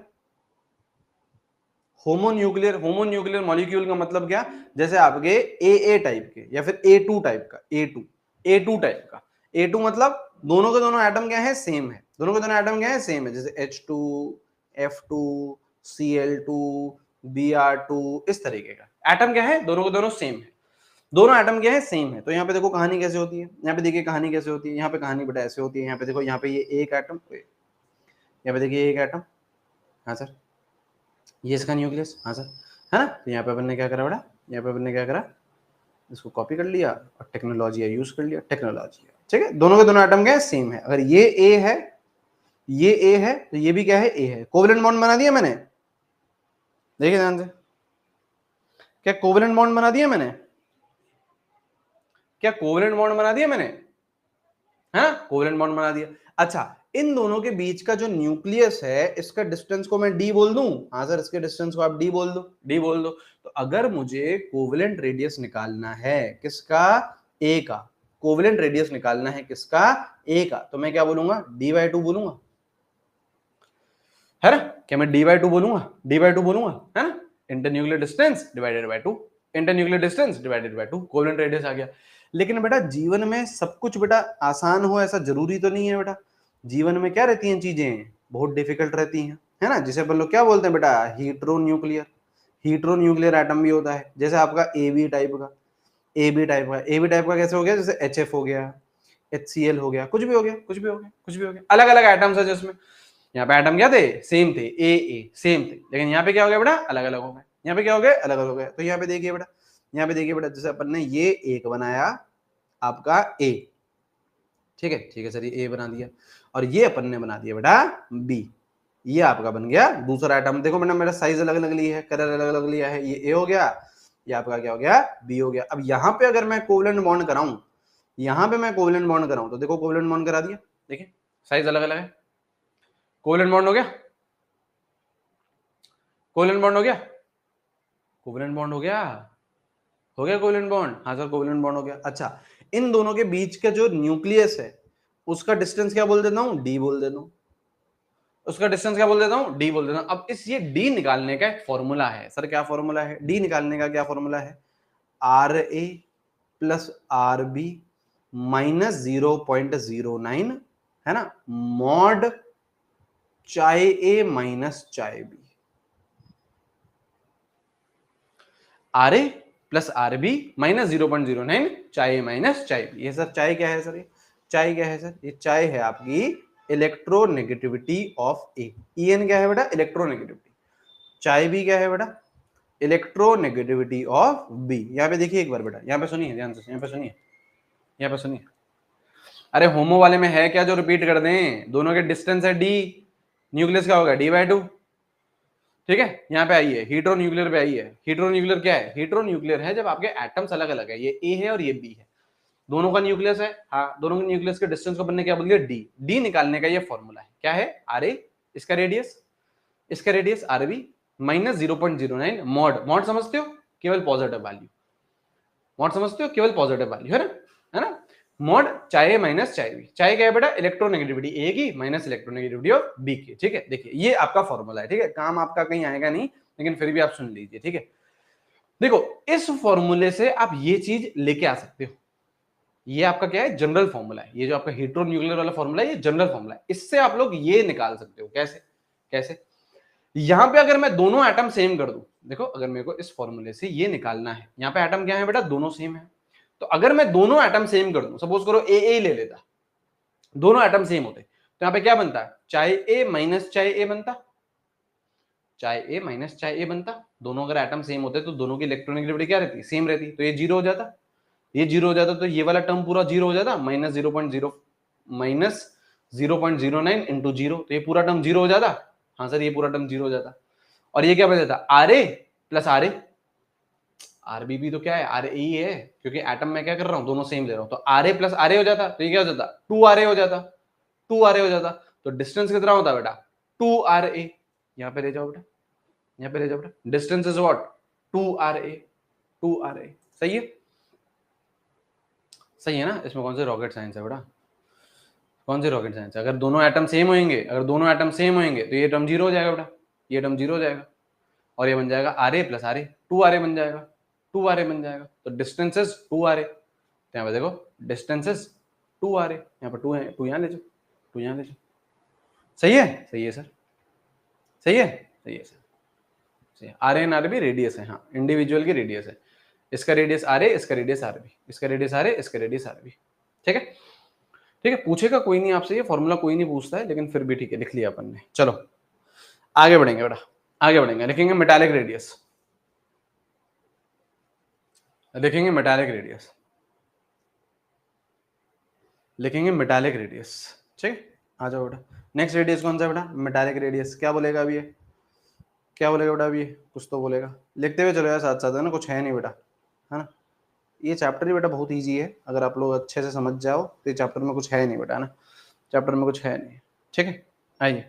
होमोन्यूक्लियर, होमोन्यूक्लियर मॉलिक्यूल का मतलब क्या? जैसे आपके ए टाइप के या फिर A2 टाइप का, A2 टाइप का। A2 मतलब दोनों के दोनों एटम क्या है? सेम है। दोनों के दोनों एटम क्या है? सेम है। जैसे H2, F2, Cl2, Br2, इस तरीके का एटम क्या है? दोनों के दोनों सेम है। दोनों एटम क्या है? सेम है। तो यहाँ पे देखो कहानी कैसे होती है, यहाँ पे देखिए कहानी कैसे होती है। यहाँ पे कहानी बेटा ऐसे होती है। यहाँ पे देखो, यहाँ पे ये एक एटम, यहाँ पे देखिए एक एटम, हाँ सर, ये इसका न्यूक्लियस, हाँ सर, है ना? तो यहाँ पे अपन ने क्या करा बेटा? यहाँ पे अपन ने क्या करा? इसको कॉपी कर लिया और टेक्नोलॉजी यूज कर लिया, टेक्नोलॉजी, ठीक है। दोनों के दोनों एटम क्या है? सेम है। अगर ये ए है, ये ए है, तो ये भी क्या है? ए है। कोवलेंट बॉन्ड बना दिया मैंने, देखिए ध्यान से, क्या कोवलेंट बॉन्ड बना दिया मैंने? क्या कोवलेंट बॉन्ड बना दिया मैंने? हाँ, कोवलेंट बॉन्ड बना दिया। अच्छा, इन दोनों के बीच का जो न्यूक्लियस है, इसका डिस्टेंस को मैं डी बोल दूं। हाँ सर, इसके डिस्टेंस को आप डी बोल दो, डी बोल दो। तो अगर मुझे कोवेलेंट रेडियस निकालना है किसका, ए का, कोवेलेंट रेडियस निकालना है किसका, ए का, तो मैं क्या बोलूंगा, डी बाई टू बोलूंगा, है ना। क्या मैं डी बाई टू बोलूंगा, डी बाई टू बोलूंगा, है ना। Internuclear distance divided by 2, internuclear distance divided by 2, covalent radius आ गया। लेकिन बेटा जीवन में सब कुछ बेटा आसान हो ऐसा जरूरी तो नहीं है बेटा। जीवन में क्या रहती हैं चीजें, बहुत डिफिकल्ट रहती हैं, है ना। जिसे अपन लोग क्या बोलते हैं बेटा, हीट्रोन्यूक्लियर, हीट्रोन्यूक्लियर एटम भी होता है। जैसे आपका ए बी टाइप का, ए बी टाइप का, ए बी टाइप का कैसे हो गया, जैसे HF हो गया, HCl हो गया, कुछ भी हो गया, कुछ भी हो गया, कुछ भी हो गया, अलग अलग एटम्स है जिसमें। यहाँ पे एटम क्या थे, सेम थे, ए सेम थे, लेकिन यहाँ पे क्या हो गया बेटा, अलग अलग हो गए। यहाँ पे क्या हो गया, अलग अलग हो गया। तो यहाँ पे देखिए बेटा, यहाँ पे देखिए बेटा, जैसे अपन ने ये एक बनाया आपका ए, ठीक है सर, ये ए बना दिया, और ये अपन ने बना दिया बेटा बी, ये आपका बन गया दूसरा आइटम। देखो बेटा मेरा साइज अलग अलग लिया है, कलर अलग अलग लिया है, ये ए हो गया, ये आपका क्या हो गया, बी हो गया। अब यहाँ पे अगर मैं कोवेलेंट बॉन्ड कराऊं, यहाँ पे मैं कोवेलेंट बॉन्ड कराऊं, तो देखो कोवेलेंट बॉन्ड करा दिया, देखिए साइज अलग अलग है, कोवेलेंट बॉन्ड हो गया, कोवेलेंट बॉन्ड हो गया, कोवेलेंट बॉन्ड हो गया, हो गया कोवेलेंट बॉन्ड, हाँ सर कोवेलेंट बॉन्ड हो गया। अच्छा, इन दोनों के बीच का जो न्यूक्लियस है उसका डिस्टेंस क्या बोल देता हूं, डी बोल देता हूं, उसका डिस्टेंस क्या बोल देता हूं, डी बोल देता हूं। अब इस ये डी निकालने का एक फॉर्मूला है सर, क्या फॉर्मूला है, डी निकालने का क्या फॉर्मूला है, R A plus R B minus 0.09, है ना, mod chi A minus chi B, R A plus R B minus 0.09 chi A minus chi B. ये सर चाय क्या है सर, ये चाय क्या है सर, ये चाय है आपकी इलेक्ट्रोनेगेटिविटी ऑफ ए। EN क्या है बेटा, इलेक्ट्रोनेगेटिविटी। चाय बी क्या है बेटा, इलेक्ट्रोनेगेटिविटी ऑफ बी। यहाँ पे देखिए एक बार बेटा, यहाँ पे सुनिए ध्यान से, यहाँ पे सुनिए, यहाँ पे सुनिए। अरे होमो वाले में है क्या जो रिपीट कर दें, दोनों के डिस्टेंस है डी, न्यूक्लियस क्या होगा, डी बाई टू, ठीक है। यहाँ पे आइए, हीट्रोन्यूक्लियर पे आइए। हीट्रोन्यूक्लियर क्या है, हीट्रोन्यूक्लियर है जब आपके एटम्स अलग अलग है, ये ए है और ये बी है, दोनों का न्यूक्लियस है, हाँ, दोनों के न्यूक्लियस के डिस्टेंस को बनने क्या बोल दिया, डी। डी निकालने का ये फॉर्मूला है, क्या है, आर ए, इसका रेडियस, इसका radius R B minus 0.09 mod, mod समझते हो, केवल पॉजिटिव वैल्यू, मॉड समझते हो, केवल पॉजिटिव वैल्यू, है ना, है ना। मॉड चाहे माइनस चाहे बी, चाहे क्या है बेटा, इलेक्ट्रोनेगेटिविटी ए की माइनस इलेक्ट्रोनेगेटिविटी ऑफ बी की, ठीक है। देखिए ये आपका फॉर्मूला है, ठीक है, काम आपका कहीं आएगा नहीं, लेकिन फिर भी आप सुन लीजिए, ठीक है। देखो इस फॉर्मूले से आप ये चीज लेके आ सकते हो, ये आपका क्या है, जनरल फॉर्मूला है, ये जो आपका हीट्रोन्यूक्लियर वाला फॉर्मूला है, ये जनरल फॉर्मूला है। इससे आप लोग ये निकाल सकते हो, कैसे, कैसे, यहां पे अगर मैं दोनों एटम सेम कर दूं, देखो अगर मेरे को इस फॉर्मूले से ये निकालना है, यहाँ पे एटम क्या है बेटा, दोनों सेम है, तो अगर मैं दोनों एटम सेम कर दूं, सपोज करो ए ले लेता, दोनों एटम सेम होते, तो यहाँ पे क्या बनता है, चाहे ए माइनस चाहे ए बनता, चाहे ए माइनस चाहे ए बनता। दोनों अगर एटम सेम होते तो दोनों की इलेक्ट्रोनेगेटिविटी क्या रहती, सेम रहती, तो ये जीरो हो जाता, ये जीरो हो जाता, तो ये वाला टर्म पूरा जीरो हो जाता, माइनस 0.09 इंटू जीरो, तो ये पूरा टर्म जीरो हो जाता, हाँ सर ये पूरा टर्म जीरो हो जाता। और ये क्या बन जाता, R A plus R A, RB भी तो क्या है, आर ए ही है, क्योंकि एटम में क्या कर रहा हूं, दोनों सेम ले रहा हूं, तो आर ए प्लस आर ए हो जाता, तो ये क्या हो जाता, 2 RA हो जाता, 2 RA हो जाता। तो डिस्टेंस कितना होता बेटा, 2 RA, यहाँ पे ले जाओ बेटा, यहाँ पे ले जाओ बेटा, distance is what, 2 RA, 2 RA, सही है, सही है ना। इसमें कौन से रॉकेट साइंस है बेटा, कौन सी रॉकेट साइंस है, अगर दोनों एटम सेम होंगे, अगर दोनों एटम सेम होंगे तो ये टर्म जीरो हो जाएगा बेटा, ये टर्म जीरो हो जाएगा, और ये बन जाएगा RA प्लस RA, 2 RA बन जाएगा, 2 RA बन जाएगा। तो डिस्टेंस इज 2 RA, तो यहाँ पे देखो डिस्टेंस इज 2 RA, यहाँ पर 2 है, 2 यहाँ ले जाओ, 2 यहाँ ले जाओ, सही है, सही है सर, सही है, सही है सर, सही है। RA एंड RB रेडियस है, हाँ इंडिविजुअल की रेडियस है, इसका रेडियस RA, इसका रेडियस RB, इसका रेडियस RA, इसका रेडियस RB, ठीक है, ठीक है। पूछेगा कोई नहीं आपसे, ये फॉर्मूला कोई नहीं पूछता है, लेकिन फिर भी ठीक है, लिख लिया अपन ने। चलो आगे बढ़ेंगे बेटा, आगे बढ़ेंगे, लिखेंगे मेटालिक रेडियस, लिखेंगे मेटालिक रेडियस, लिखेंगे मेटालिक रेडियस, ठीक, आ जाओ बेटा। नेक्स्ट रेडियस कौन सा है बेटा, मेटालिक रेडियस, क्या बोलेगा अभी ये, क्या बोलेगा बेटा अभी ये, कुछ तो बोलेगा, लिखते हुए चलो यार साथ साथ, है ना, कुछ है नहीं बेटा, है ना। ये चैप्टर ही बेटा बहुत ईजी है, अगर आप लोग अच्छे से समझ जाओ तो ये चैप्टर में कुछ है नहीं बेटा, है ना, चैप्टर में कुछ है नहीं, ठीक है, आइए।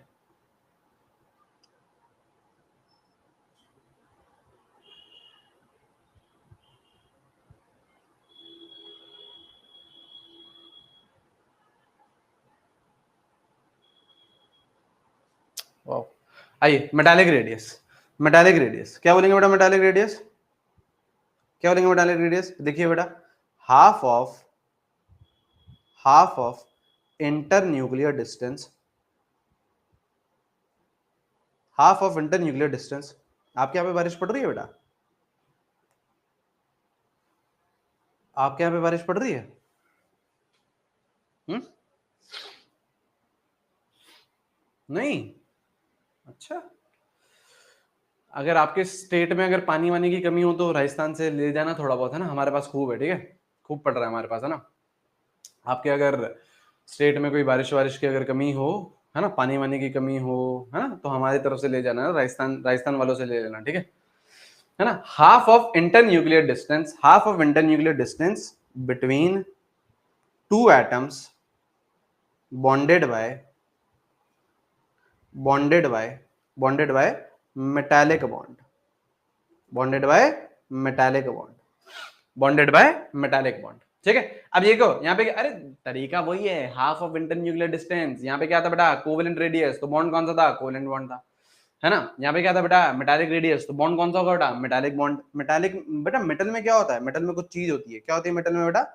आइए, मेटालिक रेडियस। मेटालिक रेडियस क्या बोलेंगे बेटा? मेटालिक रेडियस क्या बोलेंगे? मेटालिक रेडियस देखिए बेटा, half of inter nuclear distance, half of inter nuclear distance. आपके यहाँ पे बारिश पड़ रही है बेटा? आपके यहाँ पे बारिश पड़ रही है? नहीं? अच्छा, अगर आपके स्टेट में अगर पानी वानी की कमी हो तो राजस्थान से ले जाना थोड़ा बहुत, है ना, हमारे पास खूब है, ठीक है, खूब पड़ रहा है हमारे पास, है ना। आपके अगर स्टेट में कोई बारिश वारिश की अगर कमी हो, है ना, पानी वानी की कमी हो, है ना, तो हमारी तरफ से ले जाना है, राजस्थान वालों से ले लेना, ठीक है ना। Half of inter nuclear distance, half of inter nuclear distance between two atoms bonded by bonded by metallic bond, bonded by metallic bond, bonded by metallic bond, ठीक है। अब ये को यहाँ पे अरे तरीका वही है, half of inter nuclear distance. यहाँ पे क्या था बेटा? कोवेलेंट रेडियस, तो बॉन्ड कौन सा था? कोवेलेंट बॉन्ड था, है ना। यहाँ पे क्या था बेटा? मेटालिक रेडियस, तो बॉन्ड कौन सा होगा बेटा? Metallic bond. मेटालिक बेटा, मेटल में क्या होता है? मेटल में कुछ चीज होती है, क्या होती है मेटल में बेटा?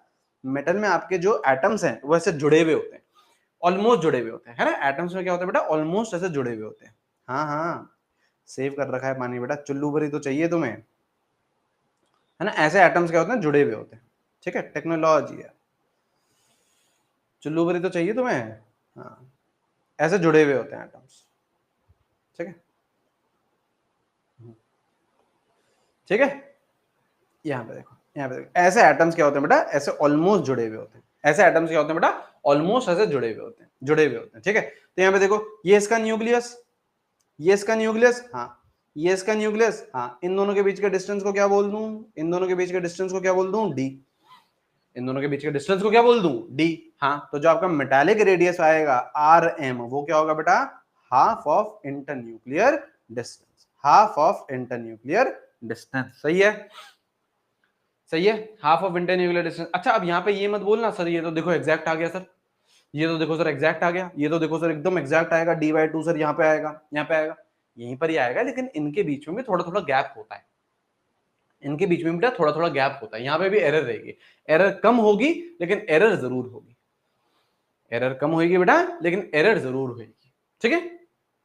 मेटल में आपके जो एटम्स हैं वो ऐसे जुड़े हुए होते हैं, ऑलमोस्ट जुड़े हुए होते हैं, है ना। एटम्स में क्या होता है बेटा? ऑलमोस्ट ऐसे जुड़े हुए होते हैं। हाँ हाँ, सेव कर रखा है पानी बेटा, चुल्लू भरी तो चाहिए तुम्हें, है ना। ऐसे एटम्स क्या होते हैं? जुड़े हुए होते हैं, ठीक है, टेक्नोलॉजी है। चुल्लू भरी तो चाहिए तुम्हें, हाँ, ऐसे जुड़े हुए होते हैं एटम्स, ठीक है, ठीक है। यहाँ पे देखो, यहाँ पे देखो, ऐसे एटम्स क्या होते हैं बेटा? ऐसे ऑलमोस्ट जुड़े हुए होते हैं। ऐसे एटम्स क्या होते हैं बेटा? ऑलमोस्ट ऐसे जुड़े हुए होते हैं, जुड़े हुए होते हैं, ठीक है। तो यहाँ पे देखो, ये इसका न्यूक्लियस, ये इसका न्यूक्लियस, हाँ, ये इसका न्यूक्लियस, हाँ। इन दोनों के बीच के डिस्टेंस को क्या बोल दूं? इन दोनों के बीच के डिस्टेंस को क्या बोल दूं? डी। इन दोनों के बीच के डिस्टेंस को क्या बोल दूं? डी। हाँ, तो जो आपका मेटालिक रेडियस आएगा आर एम, वो क्या होगा बेटा? Half of inter nuclear distance, half of inter nuclear distance. सही है, सही है, half of inter nuclear distance. अच्छा, अब यहाँ पे ये मत बोलना सर ये तो देखो एग्जैक्ट आ गया सर, ये तो देखो सर एग्जैक्ट आ गया, ये तो देखो सर एकदम एग्जैक्ट आएगा, डी/2 सर यहाँ पे आएगा, यहाँ पे आएगा, यहीं पर ही आएगा, लेकिन इनके बीच में भी थोड़ा थोड़ा गैप होता है, इनके बीच में बेटा थोड़ा थोड़ा गैप होता है। यहाँ पे भी एरर रहेगी, एरर कम होगी लेकिन एरर जरूर होगी, एरर कम होगी बेटा लेकिन एरर जरूर होगी, ठीक है,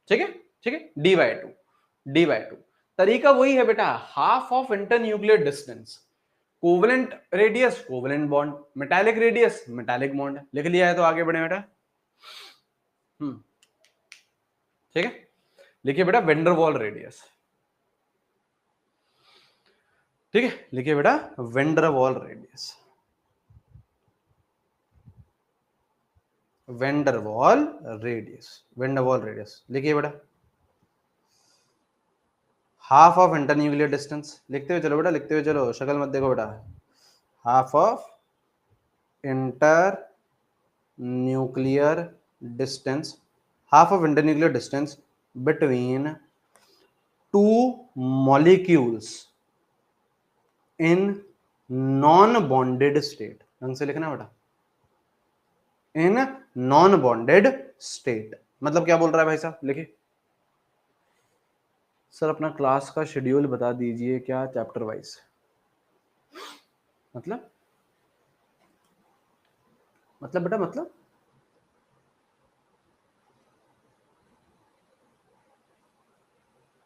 ठीक है, ठीक है। डी/2 तरीका वही है बेटा, half of inter nuclear distance, covalent radius covalent bond, metallic radius metallic bond. लिख लिया है तो आगे बढ़े बेटा। ठीक है, लिखिए बेटा वेंडरवॉल रेडियस, ठीक है, लिखिए बेटा Van der Waals radius, Van der Waals radius, Van der Waals radius लिखिए बेटा। Half of inter nuclear distance, लिखते हुए चलो बेटा, लिखते हुए चलो, शक्ल मत देखो बेटा। Half of inter nuclear distance, half of inter nuclear distance between two molecules in non bonded state. ढंग से लिखना बेटा, इन नॉन बॉन्डेड स्टेट। मतलब क्या बोल रहा है भाई साहब? लिखिए सर अपना क्लास का शेड्यूल बता दीजिए, क्या चैप्टर वाइज, मतलब बेटा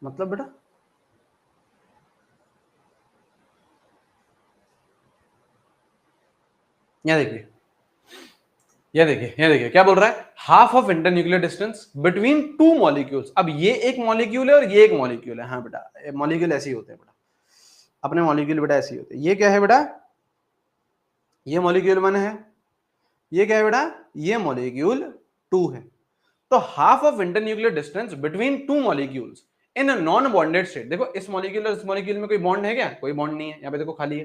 मतलब बेटा यहाँ देखिए, ये देखिए क्या बोल रहा है, half of inter nuclear distance between two molecules. अब ये एक मॉलिक्यूल है और ये एक मॉलिक्यूल है, हाँ बेटा मॉलिक्यूल ऐसे ही होते हैं बेटा, अपने मॉलिक्यूल बेटा ऐसे ही होते हैं। ये क्या है बेटा? ये मॉलिक्यूल 1 है, ये क्या है बेटा? ये मॉलिक्यूल 2 है। तो half of inter nuclear distance between two molecules in a non bonded state. देखो इस मॉलिक्यूल और इस मॉलिक्यूल में कोई बॉन्ड है क्या? कोई बॉन्ड नहीं है, यहाँ पे देखो खाली है,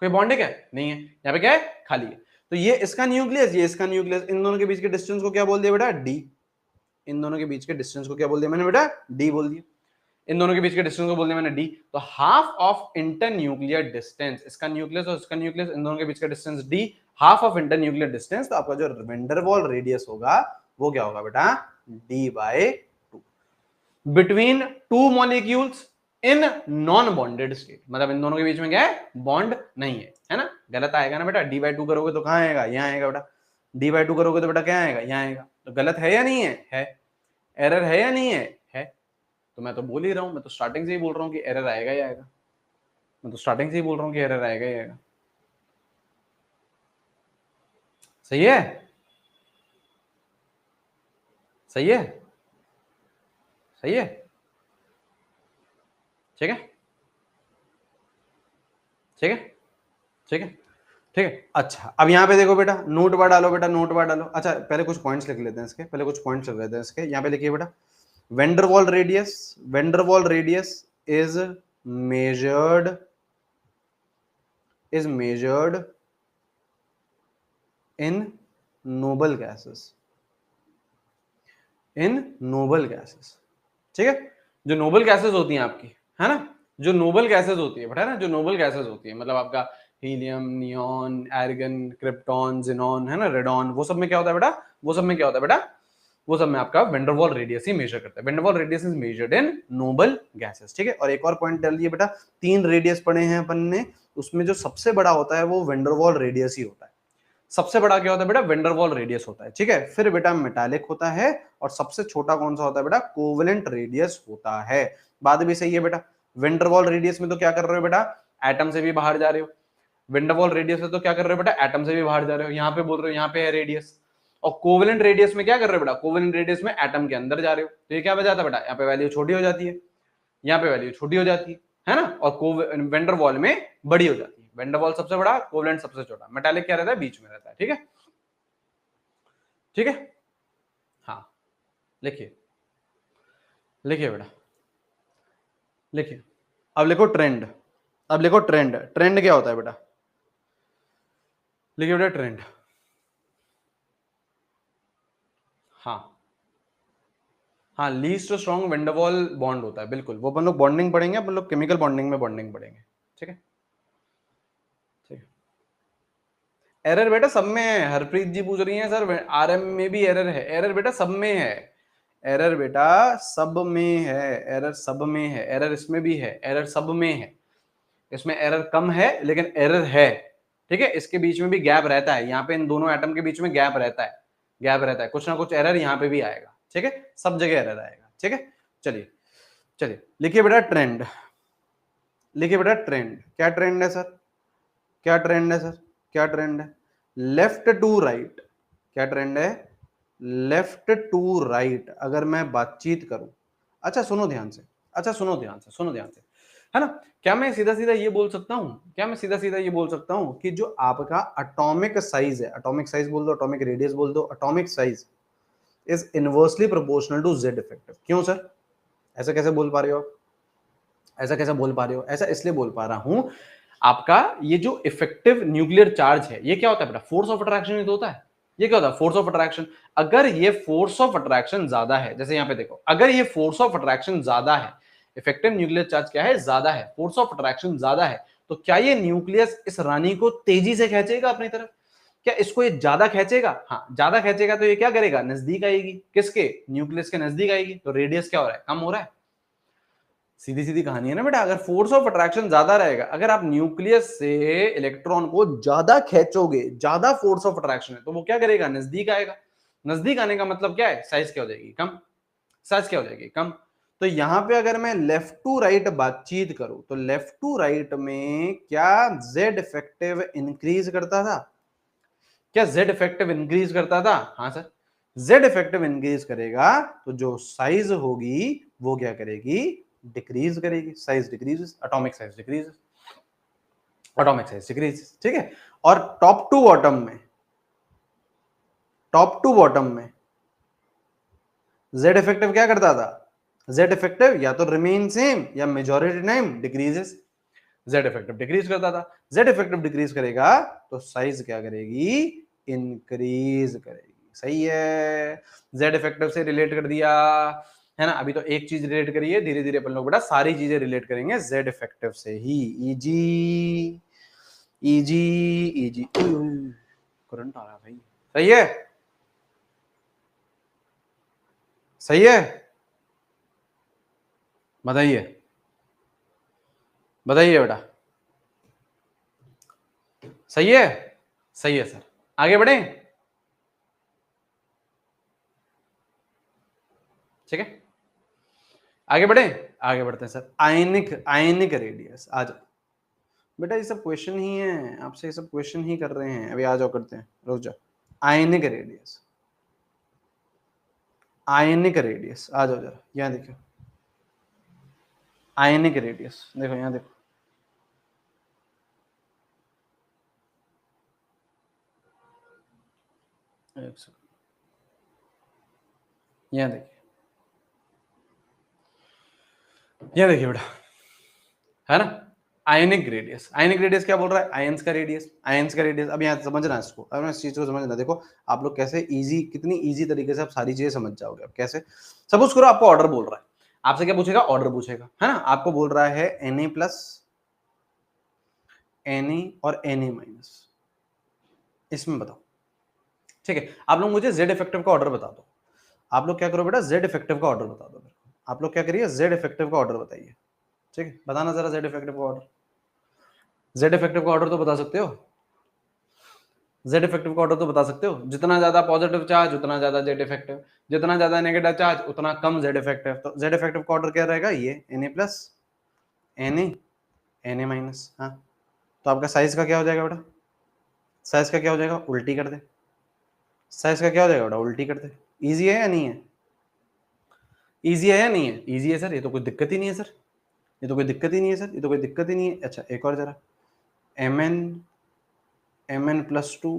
कोई बॉन्ड है क्या? नहीं है, यहाँ पे क्या है? खाली है। तो ये इसका न्यूक्लियस, ये इसका न्यूक्लियस, इन दोनों के बीच के डिस्टेंस को क्या बोल दिया बेटा, डी। इन दोनों के बीच के डिस्टेंस को क्या बोल दिया मैंने बेटा, डी बोल दिया। इन दोनों के बीच के डिस्टेंस को बोल दिया मैंने डी। तो half of inter nuclear distance, इसका न्यूक्लियस और इसका न्यूक्लियस, इन दोनों के बीच का distance D, half of inter nuclear distance. तो आपका जो वेंडरवॉल रेडियस होगा वो क्या होगा बेटा, d/2 between two molecules in non bonded state. मतलब इन दोनों के बीच में क्या है, बॉन्ड नहीं है ना। गलत आएगा ना बेटा, d/2 करोगे तो कहां आएगा, यहां आएगा बेटा। d/2 करोगे तो बेटा क्या आएगा, यहां आएगा। तो गलत है या नहीं है, एरर है या नहीं है। तो मैं तो बोल ही रहा हूं, मैं तो स्टार्टिंग से ही बोल रहा हूं कि एरर आएगा ही आएगा। मैं तो स्टार्टिंग से ही बोल रहा हूं कि एरर आएगा ही आएगा। सही है, सही है, सही है, ठीक है, ठीक है, ठीक है, ठीक है। अच्छा अब यहां पे देखो बेटा, नोट बार डालो बेटा, नोट बार डालो। अच्छा पहले कुछ पॉइंट्स लिख लेते हैं इसके, पहले कुछ पॉइंट्स लिख लेते हैं इसके। यहां पे लिखिए बेटा, Van der Waals radius is measured in noble gases, ठीक है। जो नोबल गैसेस होती हैं आपकी, है ना, जो नोबल गैसेस होती है बेटा ना, जो नोबल गैसेस होती है मतलब आपका helium, neon, argon, krypton, xenon, है ना, रेडॉन, वो सब में क्या होता है बेटा, वो सब में क्या होता है बेटा, वो सब में आपका वेंडरवॉल रेडियस ही मेजर करता है। Van der Waals radius is measured in noble gases, ठीक है। और एक और पॉइंट डाल दिए बेटा, 3 रेडियस पढ़े हैं अपन ने, उसमें जो सबसे बड़ा होता है वो वेंडरवॉल रेडियस ही होता है। सबसे बड़ा क्या होता है बेटा, वेंडरवॉल रेडियस होता है, ठीक है। फिर बेटा मेटालिक होता है, और सबसे छोटा कौन सा होता है बेटा, कोवेलेंट रेडियस होता है। बात भी सही है बेटा, वेंडरवॉल रेडियस में तो क्या कर रहे हो बेटा, एटम से भी बाहर जा रहे हो। वेंडरवॉल रेडियस में तो क्या कर रहे हो बेटा, एटम से भी बाहर जा रहे हो। यहाँ पे बोल रहे हो यहाँ पे है रेडियस, और कोवेलेंट रेडियस में क्या कर रहे हो बेटा, कोवेलेंट रेडियस में एटम के अंदर जा रहे हो। तो ये क्या बजाता है बेटा, यहाँ पे वैल्यू छोटी हो जाती है, यहाँ पे वैल्यू छोटी हो जाती है ना, और वेंडरवॉल में बड़ी हो जाती है। वेंडरवॉल सबसे बड़ा, कोवेलेंट सबसे छोटा, मेटालिक क्या रहता है, बीच में रहता है, ठीक है, ठीक है। हाँ लिखिए, लिखिए बेटा, लिखिए। अब लिखो ट्रेंड, अब लिखो ट्रेंड। ट्रेंड क्या होता है बेटा, लिखिए बेटा ट्रेंड। हाँ हाँ, लीस्ट स्ट्रॉन्ग वेंडरवॉल बॉन्ड होता है, बिल्कुल। वो अपन लोग बॉन्डिंग पढ़ेंगे, अपन लोग केमिकल बॉन्डिंग में बॉन्डिंग पढ़ेंगे, ठीक है, ठीक है। एरर बेटा सब में है, हरप्रीत जी पूछ रही हैं सर आरएम में भी एरर है। एरर बेटा सब में है, एरर बेटा सब में है, एरर सब में है, एरर इसमें भी है, एरर सब में है। इसमें एरर कम है लेकिन एरर है, ठीक है। इसके बीच में भी गैप रहता है, यहाँ पे इन दोनों एटम के बीच में गैप रहता है, गैप रहता है, कुछ ना कुछ एरर यहाँ पे भी आएगा, ठीक है, सब जगह एरर आएगा, ठीक है। चलिए चलिए, लिखिए बेटा ट्रेंड, लिखिए बेटा ट्रेंड। क्या ट्रेंड है सर, क्या ट्रेंड है सर, क्या ट्रेंड है, लेफ्ट टू राइट। क्या ट्रेंड है, लेफ्ट टू राइट। अगर मैं बातचीत करूं, अच्छा सुनो ध्यान से, अच्छा सुनो ध्यान से, सुनो ध्यान से, है ना। क्या मैं सीधा सीधा ये बोल सकता हूं, क्या मैं सीधा सीधा ये बोल सकता हूं कि जो आपका एटॉमिक साइज है, एटॉमिक साइज बोल दो, एटॉमिक रेडियस बोल दो, atomic size is inversely proportional to Z effective. क्यों सर, ऐसा कैसे बोल पा रहे हो आप, ऐसा कैसे बोल पा रहे हो, ऐसा इसलिए बोल पा रहा हूं, आपका ये जो इफेक्टिव न्यूक्लियर चार्ज है ये क्या होता है बेटा, फोर्स ऑफ अट्रैक्शन ही तो होता है। ये क्या होता है, फोर्स ऑफ अट्रैक्शन। अगर ये फोर्स ऑफ अट्रैक्शन ज्यादा है, जैसे यहाँ पे देखो, अगर ये फोर्स ऑफ अट्रैक्शन ज्यादा है, इफेक्टिव न्यूक्लियर चार्ज क्या है, ज्यादा है, फोर्स ऑफ अट्रैक्शन ज्यादा है, तो क्या ये न्यूक्लियस इस रानी को तेजी से खींचेगा अपनी तरफ, क्या इसको ये ज्यादा खींचेगा, हाँ ज्यादा खींचेगा, तो ये क्या करेगा, नजदीक आएगी, किसके, न्यूक्लियस के नजदीक आएगी, तो रेडियस क्या हो रहा है, कम हो रहा है। सीधी सीधी कहानी है ना बेटा, अगर फोर्स ऑफ अट्रैक्शन ज्यादा रहेगा, अगर आप न्यूक्लियस से इलेक्ट्रॉन को ज्यादा खींचोगे, ज्यादा फोर्स ऑफ अट्रैक्शन है, तो वो क्या करेगा, नजदीक आएगा। नजदीक आने का मतलब क्या है, साइज क्या हो जाएगी, कम, साइज क्या हो जाएगी, कम। तो यहां पे अगर मैं लेफ्ट टू राइट बातचीत करूं, तो लेफ्ट टू राइट में क्या जेड इफेक्टिव इंक्रीज करता था, क्या जेड इफेक्टिव इंक्रीज करता था, हाँ सर, जेड इफेक्टिव इंक्रीज करेगा, तो जो साइज होगी वो क्या करेगी, डिक्रीज करेगी, size decreases, atomic size decreases, atomic size decreases, ठीक है। और टॉप टू बॉटम में, टॉप टू बॉटम में जेड इफेक्टिव क्या करता था, जेड इफेक्टिव या तो रिमेन सेम या majority time decreases. Z effective decrease करता था। जेड इफेक्टिव डिक्रीज करेगा तो साइज क्या करेगी, इंक्रीज करेगी। सही है, जेड इफेक्टिव से रिलेट कर दिया है ना। अभी तो एक चीज रिलेट करी है, धीरे धीरे अपन लोग बेटा सारी चीजें रिलेट करेंगे जेड इफेक्टिव से ही। इजी इजी इजी, करंट आ रहा भाई। सही है, सही है, बताइए बताइए बेटा, सही है, सही है सर। आगे बढ़े, ठीक है, आगे बढ़े, आगे बढ़ते हैं सर। आयनिक आयनिक रेडियस, आ जाओ बेटा, ये सब क्वेश्चन ही है, आपसे ये सब क्वेश्चन ही कर रहे हैं। अभी आ जाओ, करते हैं, रुक जाओ। आयनिक रेडियस, आयनिक रेडियस, आ जाओ जरा, यहाँ देखो। आयनिक रेडियस देखो, यहाँ देखो, एक सेकंड, यहाँ देखिए, यहाँ देखिए बेटा, है ना। आयनिक रेडियस, आयनिक रेडियस क्या बोल रहा है, आयंस का रेडियस, आयंस का रेडियस। अब यहाँ समझना इसको, अब इस चीज को समझना। देखो आप लोग कैसे इजी, कितनी इजी तरीके से आप सारी चीजें समझ जाओगे। अब कैसे, सपोज करो आपको ऑर्डर बोल रहा है, आपसे क्या पूछेगा, ऑर्डर पूछेगा, है ना। आपको बोल रहा है Na प्लस, Na और Na माइनस, इसमें बताओ, ठीक है। आप लोग मुझे जेड इफेक्टिव का ऑर्डर बता दो। आप लोग क्या करो बेटा, जेड इफेक्टिव का ऑर्डर बता दो मेरे को। आप लोग क्या करिए, जेड इफेक्टिव का ऑर्डर बताइए, ठीक है। बताना जरा जेड इफेक्टिव का ऑर्डर, जेड इफेक्टिव का ऑर्डर तो बता सकते हो, जेड इफेक्टिव का ऑर्डर तो बता सकते हो। जितना ज्यादा पॉजिटिव चार्ज उतना ज्यादा जेड इफेक्टिव, जितना ज्यादा नेगेटिव चार्ज उतना कम जेड इफेक्टिव। तो जेड इफेक्टिव का ऑर्डर क्या रहेगा, ये Na प्लस, Na माइनस। हाँ, तो आपका साइज का क्या हो जाएगा बेटा, साइज का क्या हो जाएगा, उल्टी कर दे। साइज का क्या हो जाएगा बेटा, उल्टी कर दे। इजी है या नहीं है, इजी है या नहीं है, इजी है सर, ये तो कोई दिक्कत ही नहीं है सर, ये तो कोई दिक्कत ही नहीं है सर, ये तो कोई दिक्कत ही नहीं है। अच्छा एक और जरा, mn प्लस 2,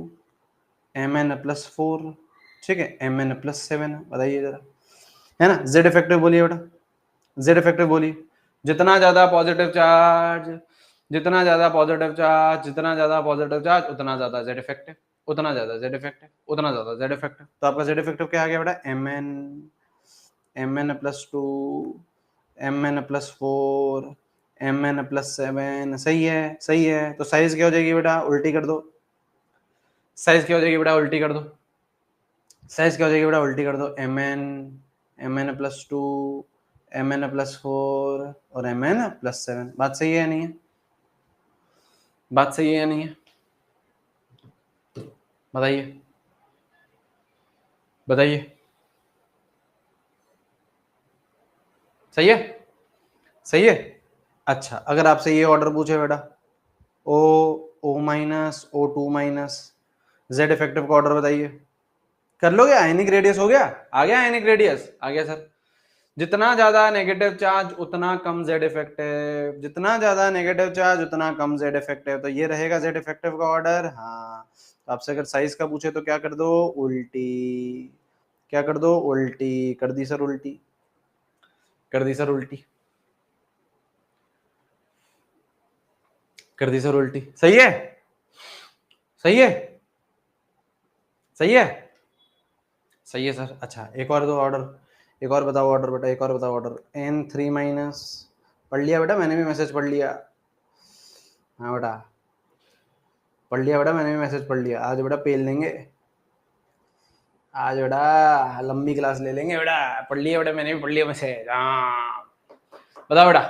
mn प्लस 4, ठीक है, mn प्लस 7, बताइए जरा, है ना। जेड इफेक्टिव बोलिए बेटा, जेड इफेक्टिव बोलिए। जितना ज्यादा पॉजिटिव चार्ज, जितना ज्यादा पॉजिटिव चार्ज, जितना ज्यादा पॉजिटिव चार्ज उतना ज्यादा जेड इफेक्टिव, उतना ज्यादा जेड इफेक्टिव, उतना ज्यादा जेड इफेक्टिव। तो आपका जेड इफेक्टिव क्या आ गया बेटा, mn plus 2, mn plus 4, mn plus 7। सही है, सही है। तो साइज क्या हो जाएगी बेटा, उल्टी कर दो। साइज क्या हो जाएगी बेटा, उल्टी कर दो। साइज क्या हो जाएगी बेटा, उल्टी कर दो। mn प्लस 2, mn प्लस 4 और mn प्लस 7। बात सही है या नहीं है, बात सही है या नहीं है, बताइए बताइए, सही है, सही है। अच्छा अगर आपसे ये ऑर्डर पूछे बेटा, O minus O2 minus, Z effective का ऑर्डर बताइए, कर लोगे। आयनिक रेडियस हो गया, आ गया आयनिक रेडियस, आ गया सर। जितना ज्यादा नेगेटिव चार्ज उतना कम जेड इफेक्टिव, जितना ज्यादा नेगेटिव चार्ज उतना कम जेड इफेक्टिव। तो ये रहेगा जेड इफेक्टिव का ऑर्डर। हाँ, तो आपसे अगर साइज का पूछे तो क्या कर दो, उल्टी। क्या कर दो, उल्टी कर दी सर, उल्टी कर दी सर, उल्टी कर दी सर, उल्टी। सही है, सही है, सही है, सही है सर। अच्छा एक और दो ऑर्डर, एक और बताओ ऑर्डर बेटा, एक और बताओ ऑर्डर। N3 माइनस, पढ़ लिया बेटा, मैंने भी मैसेज पढ़ लिया। हाँ बेटा पढ़ लिया बेटा, मैंने भी मैसेज पढ़ लिया। आज बेटा पेल लेंगे, आज बेटा लंबी क्लास ले लेंगे बेटा। पढ़ लिया बेटा, मैंने भी पढ़ लिया मैसेज। हाँ बताओ बेटा,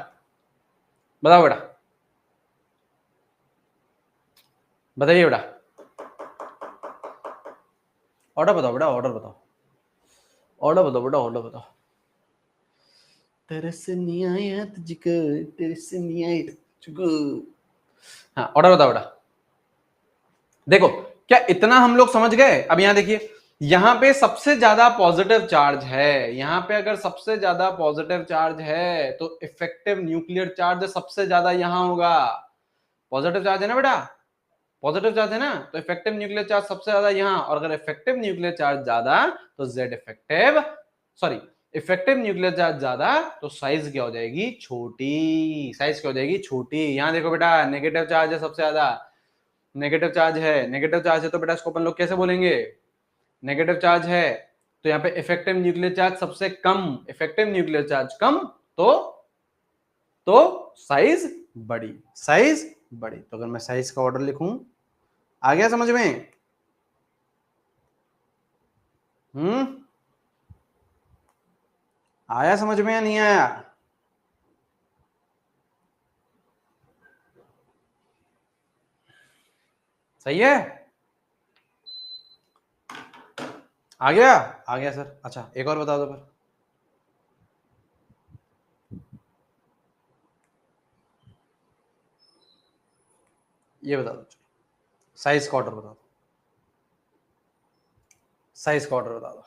बताओ बेटा, बताइए बेटा, ऑर्डर बताओ बेटा, ऑर्डर बताओ, ऑर्डर बताओ बेटा, ऑर्डर बताओ। तेरे से नहीं आया तुझको, तेरे से नहीं आया तुझको। हाँ ऑर्डर बताओ बेटा। देखो क्या इतना हम लोग समझ गए। अब यहां देखिए, यहां पे सबसे ज्यादा पॉजिटिव चार्ज है, यहां पे अगर सबसे ज्यादा पॉजिटिव चार्ज है तो इफेक्टिव न्यूक्लियर चार्ज सबसे ज्यादा यहां होगा। पॉजिटिव चार्ज है ना बेटा, पॉजिटिव चार्ज है ना, तो इफेक्टिव न्यूक्लियर चार्ज सबसे ज्यादा यहां। और अगर इफेक्टिव न्यूक्लियर चार्ज ज्यादा तो Z effective, sorry effective nuclear charge ज्यादा तो साइज क्या हो जाएगी, छोटी। साइज क्या हो जाएगी, छोटी। यहां देखो बेटा, नेगेटिव चार्ज है सबसे ज्यादा, नेगेटिव चार्ज है, नेगेटिव चार्ज है तो बेटा इसको अपन लोग कैसे बोलेंगे, नेगेटिव चार्ज है तो यहाँ पे इफेक्टिव न्यूक्लियर चार्ज सबसे कम, इफेक्टिव न्यूक्लियर चार्ज कम तो साइज बड़ी, साइज बड़ी। तो अगर मैं साइज का ऑर्डर लिखूं, आ गया समझ में? आया समझ में या नहीं आया? सही है, आ गया? आ गया सर। अच्छा एक और बता दो फिर। ये बता दो, साइज का ऑर्डर बता दो, साइज का ऑर्डर बता दो।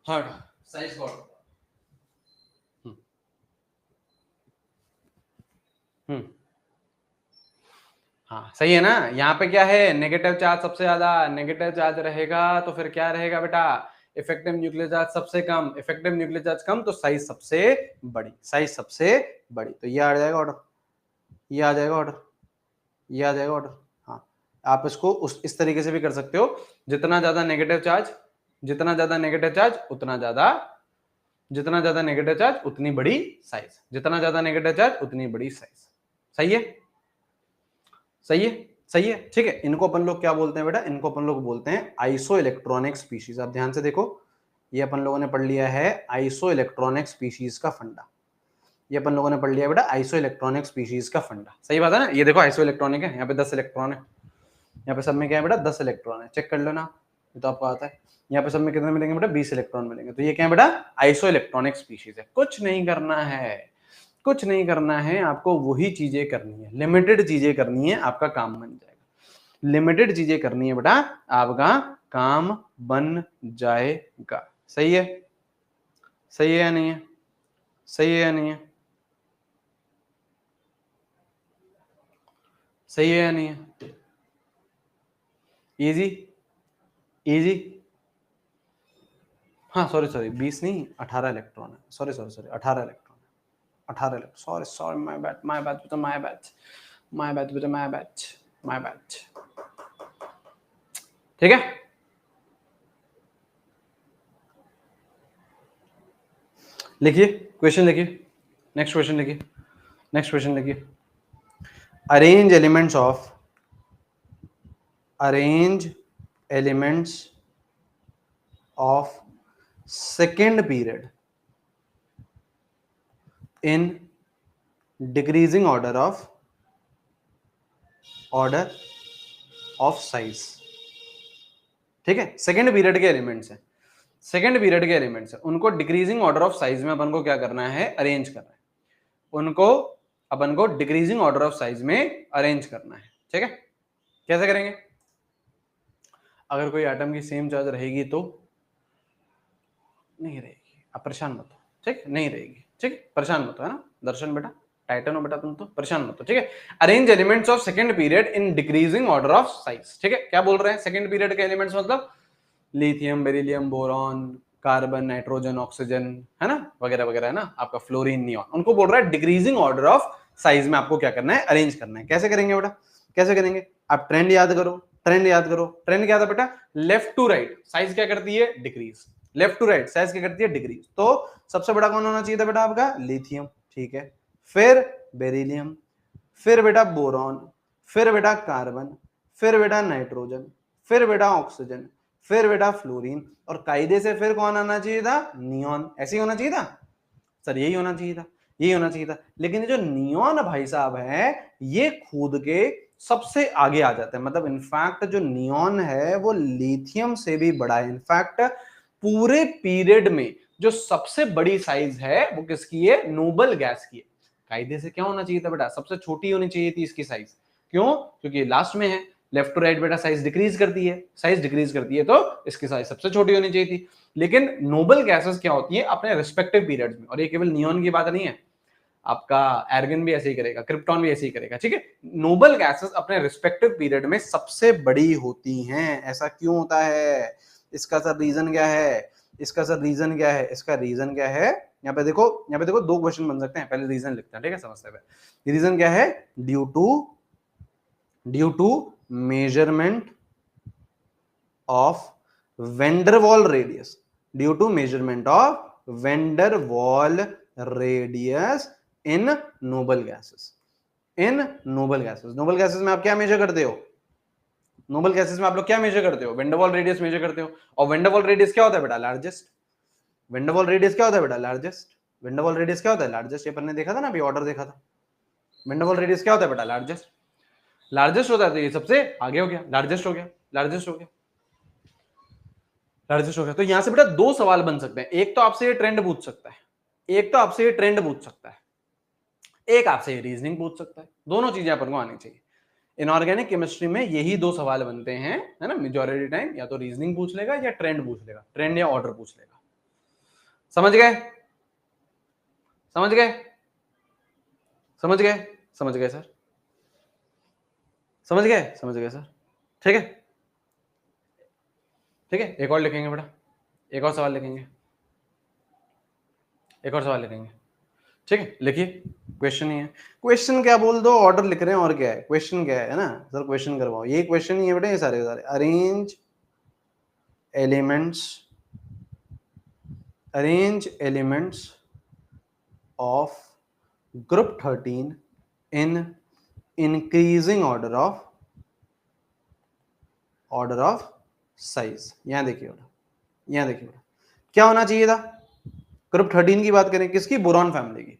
हाँ साइज का ऑर्डर। हाँ सही है ना। यहाँ पे क्या है, नेगेटिव चार्ज सबसे ज्यादा, नेगेटिव चार्ज रहेगा तो फिर क्या रहेगा बेटा, इफेक्टिव न्यूक्लियर चार्ज सबसे कम, इफेक्टिव न्यूक्लियर चार्ज कम तो साइज सबसे बड़ी, साइज सबसे बड़ी। तो ये आ जाएगा ऑर्डर, ये आ जाएगा ऑर्डर, ये आ जाएगा ऑर्डर। हाँ आप इसको इस तरीके से भी कर सकते हो, जितना ज्यादा नेगेटिव चार्ज, जितना ज्यादा नेगेटिव चार्ज उतना ज्यादा, जितना ज्यादा नेगेटिव चार्ज उतनी बड़ी साइज, जितना ज्यादा नेगेटिव चार्ज उतनी बड़ी साइज। सही है, सही है, सही है। ठीक है, इनको अपन लोग क्या बोलते हैं बेटा, इनको अपन लोग बोलते हैं आइसो इलेक्ट्रॉनिक स्पीशीज। आप ध्यान से देखो, ये अपन लोगों ने पढ़ लिया है आइसो इलेक्ट्रॉनिक स्पीशीज का फंडा, ये अपन लोगों ने पढ़ लिया बेटा आइसो इलेक्ट्रॉनिक स्पीशीज का फंडा। सही बात है ना। ये देखो आइसो इलेक्ट्रॉनिक है, यहाँ पे 10 इलेक्ट्रॉन है, यहाँ पे सब में क्या है बेटा 10 इलेक्ट्रॉन है, चेक कर लो ना, ये तो आपको आता है। यहाँ पे सब में कितने मिलेंगे बेटा 20 इलेक्ट्रॉन मिलेंगे। तो ये क्या है बेटा आइसो इलेक्ट्रॉनिक स्पीशीज है। कुछ नहीं करना है, कुछ नहीं करना है, आपको वही चीजें करनी है, लिमिटेड चीजें करनी है, आपका काम बन जाएगा। लिमिटेड चीजें करनी है बेटा, आपका काम बन जाएगा। सही है, सही है या नहीं है, सही है या नहीं है, सही है या नहीं है? Easy, easy. हाँ सॉरी सॉरी 20 नहीं 18 इलेक्ट्रॉन है, sorry sorry sorry 18 electron, 18 electron, sorry sorry my bad, my bad बेटा, माय बैड, माय बैड बेटा, माय बैड, माय बैड। ठीक है, लिखिए क्वेश्चन, लिखिए नेक्स्ट क्वेश्चन, लिखिए नेक्स्ट क्वेश्चन, लिखिए arrange elements of, arrange elements of second period in decreasing order of size. ठीक है, सेकेंड पीरियड के एलिमेंट्स हैं, सेकेंड पीरियड के एलिमेंट्स हैं, उनको डिक्रीजिंग ऑर्डर ऑफ साइज में अपन को क्या करना है, अरेंज करना है, उनको अपन को डिक्रीजिंग ऑर्डर ऑफ साइज में अरेंज करना है। ठीक है, कैसे करेंगे? अगर कोई एटम की सेम चार्ज रहेगी तो नहीं रहेगी, आप परेशान मत हो। ठीक, नहीं रहेगी। ठीक, परेशान मत हो, है ना दर्शन बेटा, टाइटन हो बेटा तुम तो, परेशान मत हो। ठीक है, arrange elements of second period in decreasing order of size. ठीक है, क्या बोल रहे हैं, सेकंड पीरियड के एलिमेंट्स मतलब lithium, beryllium, boron, carbon, nitrogen, oxygen, है ना, वगैरह वगैरह, है ना, आपका फ्लोरीन, नियॉन, उनको बोल रहा है डिक्रीजिंग ऑर्डर ऑफ साइज में आपको क्या करना है, अरेंज करना है। कैसे करेंगे बेटा, कैसे करेंगे? आप ट्रेंड याद करो, ट्रेंड याद करो, ट्रेंड क्या था बेटा, लेफ्ट टू राइट साइज क्या करती है, decrease, left to right size क्या करती है, डिक्रीज। तो सबसे बड़ा कौन होना चाहिए था बेटा आपका, लिथियम। ठीक है, फिर बेरिलियम, फिर बेटा बोरॉन, फिर बेटा कार्बन, फिर बेटा नाइट्रोजन, फिर बेटा ऑक्सीजन, फिर बेटा फ्लोरीन, और कायदे से फिर कौन आना चाहिए था, नियॉन। ऐसे ही होना चाहिए था सर, यही होना चाहिए था, यही होना चाहिए था। लेकिन जो नियॉन भाई साहब है, ये खुद के सबसे आगे आ जाता है, मतलब इनफैक्ट जो नियॉन है वो लिथियम से भी बड़ा है। इनफैक्ट पूरे पीरियड में जो सबसे बड़ी साइज है वो किसकी है, नोबल गैस की है। कायदे से क्या होना चाहिए था बेटा, सबसे छोटी होनी चाहिए थी इसकी साइज। क्यों? क्योंकि लास्ट में है, लेफ्ट टू राइट बेटा साइज डिक्रीज करती है, साइज डिक्रीज करती है तो इसकी साइज सबसे छोटी होनी चाहिए थी। लेकिन नोबल गैसेस क्या होती है अपने रिस्पेक्टिव पीरियड्स में, और ये केवल नियॉन की बात नहीं है, आपका एर्गन भी ऐसे ही करेगा, क्रिप्टॉन भी ऐसे ही करेगा। ठीक है, नोबल गैसेस अपने रिस्पेक्टिव पीरियड में सबसे बड़ी होती हैं। ऐसा क्यों होता है, इसका सर रीजन क्या है, इसका सर रीजन क्या है, इसका रीजन क्या है, यहाँ पे देखो, यहाँ पे देखो दो क्वेश्चन बन सकते हैं, पहले रीजन लिखते हैं, ठीक है, समझते हैं। रीजन क्या है, due to measurement of van der Waals radius, due to measurement of van der Waals radius in noble gases, in noble gases. Noble gases में आप क्या मेजर करते हो, नोबल गैसेस में आप लोग क्या मेजर करते हो, वेंडरवॉल रेडियस मेजर करते हो। और वेंडरवॉल रेडियस क्या होता है बेटा, लार्जेस्ट। वेंडरवॉल रेडियस क्या होता है बेटा, लार्जेस्ट। वेंडरवॉल रेडियस क्या होता है, लार्जेस्ट। ये अपन ने देखा था ना अभी, ऑर्डर देखा था। वेंडरवॉल रेडियस क्या होता है बेटा, लार्जेस्ट। लार्जेस्ट होता है तो ये सबसे आगे हो गया, लार्जेस्ट हो गया, लार्जेस्ट हो गया, लार्जेस्ट हो गया। तो यहां से बेटा दो सवाल बन सकते हैं, एक तो आपसे ये ट्रेंड पूछ सकता है, एक तो आपसे ये ट्रेंड पूछ सकता है, एक आपसे ये रीजनिंग पूछ सकता है। दोनों चीजें अपन को आनी चाहिए। इनऑर्गेनिक केमिस्ट्री में यही दो सवाल बनते हैं, है ना, मेजॉरिटी टाइम, या तो रीजनिंग पूछ लेगा या ट्रेंड पूछ लेगा, ट्रेंड या ऑर्डर पूछ लेगा। समझ गए, समझ गए, समझ गए, समझ गए सर, समझ गए, समझ गए सर, ठीक है, ठीक है। एक और लिखेंगे बेटा, एक और सवाल लिखेंगे, एक और सवाल लिखेंगे, ठीक है। लिखिए, क्वेश्चन ही है, क्वेश्चन क्या बोल दो, ऑर्डर लिख रहे हैं और क्या है, क्वेश्चन क्या है ना सर, क्वेश्चन करवाओ, ये क्वेश्चन ही है बेटा, ये सारे सारे। Arrange elements, arrange elements of group 13 in increasing order of size. यहां देखिए बेटा, यहां देखिए बेटा, क्या होना चाहिए था, ग्रुप 13 की बात करें, किसकी, बोरॉन फैमिली की।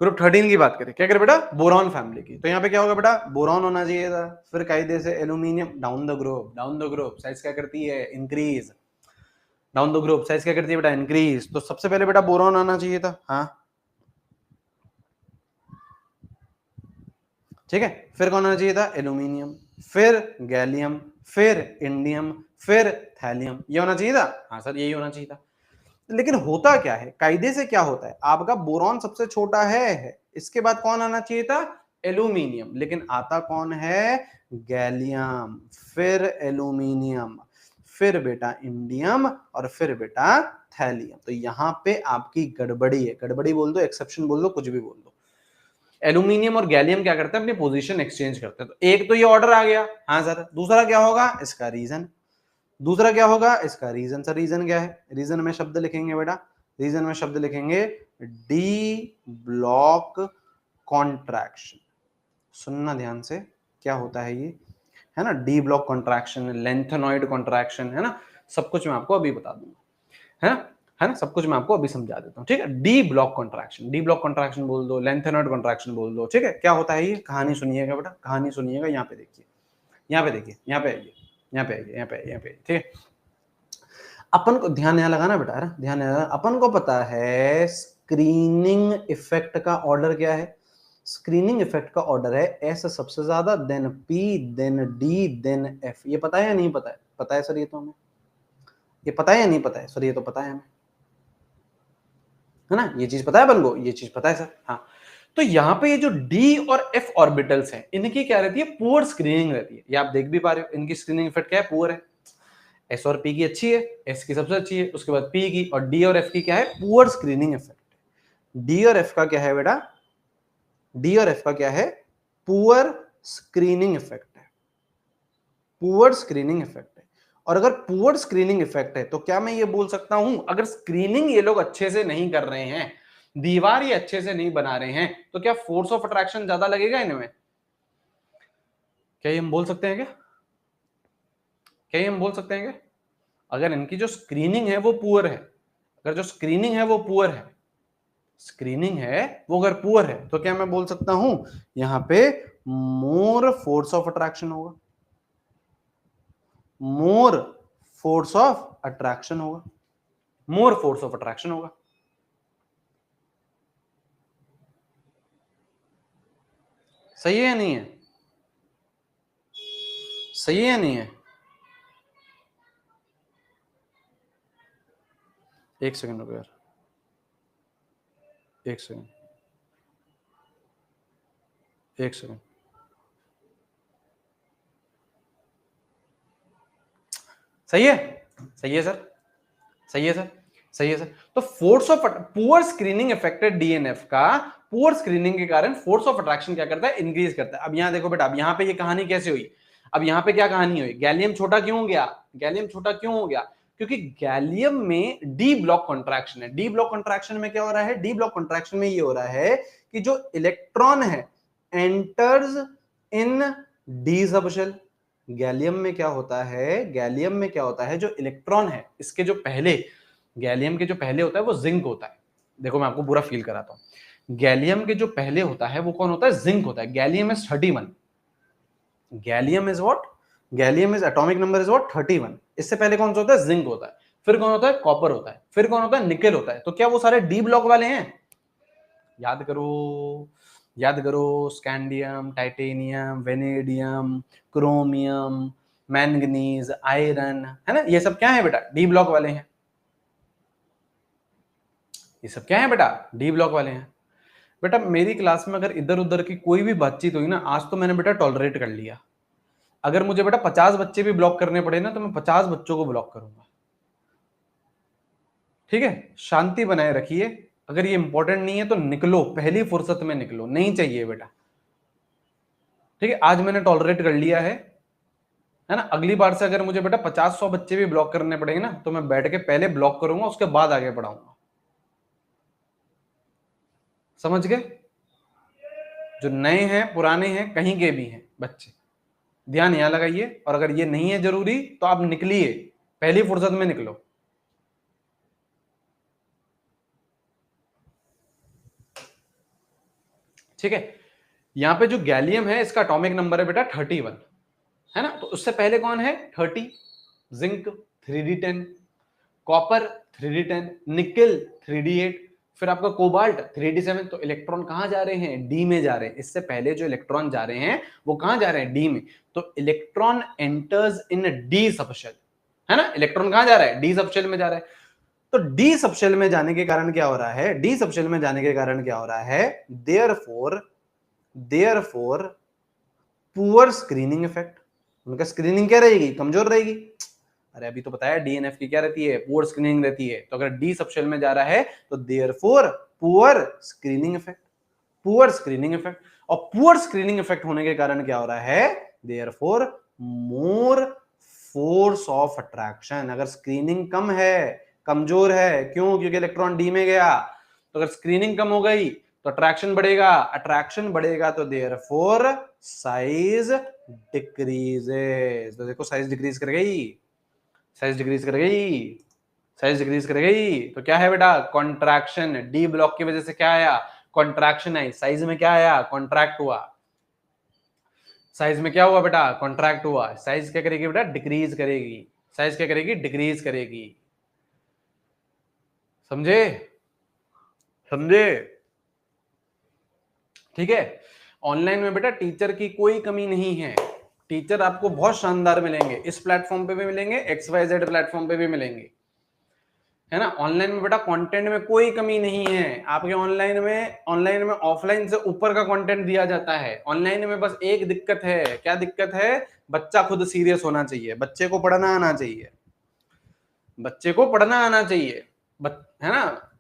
ग्रुप 13 की बात करें, क्या करें बेटा, बोरॉन फैमिली की। तो यहाँ पे क्या होगा बेटा, बोरॉन होना चाहिए था। फिर कायदे से aluminium, down the group, down the group size क्या करती है, increase. Down the group size क्या करती है बेटा, इंक्रीज। तो सबसे पहले बेटा बोरॉन आना चाहिए था, हाँ, ठीक है। फिर कौन आना चाहिए था, एल्यूमिनियम, फिर गैलियम, फिर इंडियम, फिर थैलियम। ये होना चाहिए था, हाँ सर यही होना चाहिए था। लेकिन होता क्या है, कायदे से क्या होता है, आपका बोरॉन सबसे छोटा है, इसके बाद कौन आना चाहिए था, एल्यूमिनियम, लेकिन आता कौन है, गैलियम, फिर एल्यूमिनियम, फिर बेटा इंडियम, और फिर बेटा थैलियम। तो यहां पे आपकी गड़बड़ी है, गड़बड़ी बोल दो, एक्सेप्शन बोल दो, कुछ भी बोल दो। एल्यूमिनियम और गैलियम क्या करते हैं, अपनी पोजीशन एक्सचेंज करते हैं। तो एक तो ये ऑर्डर आ गया, हाँ सर। दूसरा क्या होगा, इसका रीजन। दूसरा क्या होगा, इसका रीजन। सर रीजन क्या है, रीजन में शब्द लिखेंगे बेटा, रीजन में शब्द लिखेंगे डी ब्लॉक कॉन्ट्रैक्शन। सुनना ध्यान से, क्या होता है ये, है ना, D block contraction, lanthanoid contraction, है ना, सब कुछ मैं आपको अभी बता दूंगा, है ना, है ना, सब कुछ मैं आपको अभी समझा देता हूँ, ठीक है। D block contraction, D block contraction बोल दो, लेंथेनॉइड कॉन्ट्रैक्शन बोल दो, ठीक है। क्या होता है ये, कहानी सुनिएगा बेटा, कहानी सुनिएगा। यहाँ पे देखिए, यहाँ पे देखिए, यहाँ पे आइए, यहाँ पे आइए, यहाँ पे, यहाँ पे, ठीक है। अपन को ध्यान यहाँ लगाना बेटा, है ना, ध्यान यहाँ लगाना। अपन को पता है स्क्रीनिंग इफेक्ट का ऑर्डर क्या है, स्क्रीनिंग इफेक्ट का ऑर्डर है एस सबसे ज्यादा, then p, then d, then f. ये पता है या नहीं पता है, पता है सर ये तो हमें, ये पता है या नहीं पता है सर, ये तो पता है हमें, है ना, ये चीज पता है अपन को, ये चीज पता है सर, हाँ। तो यहाँ पे ये जो डी और एफ ऑर्बिटल्स हैं, इनकी क्या रहती है, पुअर स्क्रीनिंग रहती है। ये आप देख भी पा रहे हो, इनकी स्क्रीनिंग इफेक्ट क्या है, पुअर है। एस और पी की अच्छी है, एस की सबसे अच्छी है, उसके बाद पी की, और डी और एफ की क्या है, पुअर स्क्रीनिंग इफेक्ट। डी और एफ का क्या है बेटा, डी और एफ का क्या है, पुअर स्क्रीनिंग इफेक्ट है, पुअर स्क्रीनिंग इफेक्ट है। और अगर पुअर स्क्रीनिंग इफेक्ट है तो क्या मैं ये बोल सकता हूं, अगर स्क्रीनिंग ये लोग अच्छे से नहीं कर रहे हैं, दीवार ये अच्छे से नहीं बना रहे हैं, तो क्या फोर्स ऑफ अट्रैक्शन ज्यादा लगेगा इनमें, क्या ये हम बोल सकते हैं क्या, क्या ये हम बोल सकते हैं क्या। अगर इनकी जो स्क्रीनिंग है वो पुअर है, अगर जो स्क्रीनिंग है वो पुअर है, स्क्रीनिंग है वो अगर पुअर है, तो क्या मैं बोल सकता हूं, यहां पे मोर फोर्स ऑफ अट्रैक्शन होगा, मोर फोर्स ऑफ अट्रैक्शन होगा, मोर फोर्स ऑफ अट्रैक्शन होगा। सही है या नहीं है, सही है या नहीं है। एक सेकंड रुको यार, एक सेकंड, एक सेकंड। सही है, सही है सर, सही है सर, सही है सर। तो force of poor screening affected DNF का, पुअर स्क्रीनिंग के कारण फोर्स ऑफ अट्रैक्शन क्या करता है, इंक्रीज करता है। अब यहां देखो बेटा, अब यहां पे ये कहानी कैसे हुई, अब यहां पे क्या कहानी हुई, गैलियम छोटा क्यों हो गया, गैलियम छोटा क्यों हो गया, क्योंकि गैलियम में डी ब्लॉक कॉन्ट्रैक्शन है। डी ब्लॉक कॉन्ट्रैक्शन में क्या हो रहा है, डी ब्लॉक कॉन्ट्रैक्शन में ये हो रहा है कि जो इलेक्ट्रॉन है enters in D subshell. Gallium में क्या होता है, गैलियम में क्या होता है, जो इलेक्ट्रॉन है इसके जो पहले, गैलियम के जो पहले होता है वो जिंक होता है। देखो मैं आपको पूरा फील कराता हूं, गैलियम के जो पहले होता है वो कौन होता है, जिंक होता है। Gallium is 31, gallium is what, gallium is atomic number is what 31। इससे पहले कौन सा होता है, जिंक होता है, फिर कौन होता है, कॉपर होता है, फिर कौन होता है, निकेल होता है। तो क्या वो सारे डी ब्लॉक वाले हैं, याद करो, याद करो, scandium, titanium, vanadium, chromium, manganese, iron, है ना, ये सब क्या है बेटा, डी ब्लॉक वाले हैं। ये सब क्या है बेटा, डी ब्लॉक वाले हैं। बेटा मेरी क्लास में अगर इधर उधर की कोई भी बातचीत हुई ना, आज तो मैंने बेटा टॉलरेट कर लिया। अगर मुझे बेटा 50 बच्चे भी ब्लॉक करने पड़े ना, तो मैं 50 बच्चों को ब्लॉक करूंगा। ठीक है, शांति बनाए रखिए। अगर ये इंपॉर्टेंट नहीं है तो निकलो, पहली फुर्सत में निकलो, नहीं चाहिए बेटा। ठीक है, आज मैंने टॉलरेट कर लिया है ना। अगली बार से अगर मुझे बेटा 50-100 बच्चे भी ब्लॉक करने पड़ेंगे ना, तो मैं बैठ के पहले ब्लॉक करूंगा, उसके बाद आगे पढ़ाऊंगा। समझ गए, जो नए हैं पुराने हैं कहीं के भी हैं बच्चे, ध्यान यहां लगाइए। और अगर ये नहीं है जरूरी तो आप निकलिए, पहली फुर्सत में निकलो। ठीक है, यहां पे जो गैलियम है इसका एटॉमिक नंबर है बेटा 31, है ना। तो उससे पहले कौन है, 30, zinc 3d10, copper 3d10, nickel 3d8, फिर आपका कोबाल्ट 3d7। तो इलेक्ट्रॉन कहां जा रहे हैं, डी में जा रहे हैं। इससे पहले जो इलेक्ट्रॉन जा रहे हैं वो कहां जा रहे हैं, डी में। तो electron enters in D subshell, है ना। इलेक्ट्रॉन कहां जा रहा है, डी सबशेल में जा रहा है। तो डी सबशेल में जाने के कारण क्या हो रहा है, डी सबशेल में जाने के कारण क्या हो रहा है, देयरफॉर पुअर स्क्रीनिंग इफेक्ट। उनका स्क्रीनिंग क्या रहेगी, कमजोर रहेगी। अरे अभी तो बताया डीएनएफ की क्या रहती है, पुअर स्क्रीनिंग रहती है। तो अगर डी सबशेल में जा रहा है तो therefore poor screening effect, poor screening effect. और पुअर स्क्रीनिंग इफेक्ट होने के कारण क्या हो रहा है, therefore more force of attraction. अगर स्क्रीनिंग कम है, कमजोर है, क्यों, क्योंकि इलेक्ट्रॉन डी में गया। तो अगर स्क्रीनिंग कम हो गई तो अट्रैक्शन बढ़ेगा, अट्रैक्शन बढ़ेगा तो देयरफॉर साइज डिक्रीजेस। तो देखो साइज डिक्रीज कर गई, साइज डिक्रीज कर गई, साइज डिक्रीज कर गई। तो क्या है बेटा, कॉन्ट्रैक्शन। डी ब्लॉक की वजह से क्या आया, कॉन्ट्रैक्शन आई। साइज में क्या आया, कॉन्ट्रैक्ट हुआ। साइज में क्या हुआ बेटा, कॉन्ट्रैक्ट हुआ। साइज क्या करेगी बेटा, डिक्रीज करेगी। साइज क्या करेगी, डिक्रीज करेगी। समझे, समझे, ठीक है। ऑनलाइन में बेटा टीचर की कोई कमी नहीं है, टीचर आपको बहुत शानदार मिलेंगे। इस प्लेटफॉर्म पे भी मिलेंगे, XYZ प्लेटफॉर्म पे भी मिलेंगे, है ना। ऑनलाइन में बेटा कंटेंट में कोई कमी नहीं है आपके। ऑनलाइन में ऑफलाइन से ऊपर का कंटेंट दिया जाता है। ऑनलाइन में बस एक दिक्कत है, क्या दिक्कत है, बच्चा खुद सीरियस होना चाहिए, बच्चे को पढ़ना आना चाहिए, बच्चे को पढ़ना आना चाहिए, है ना।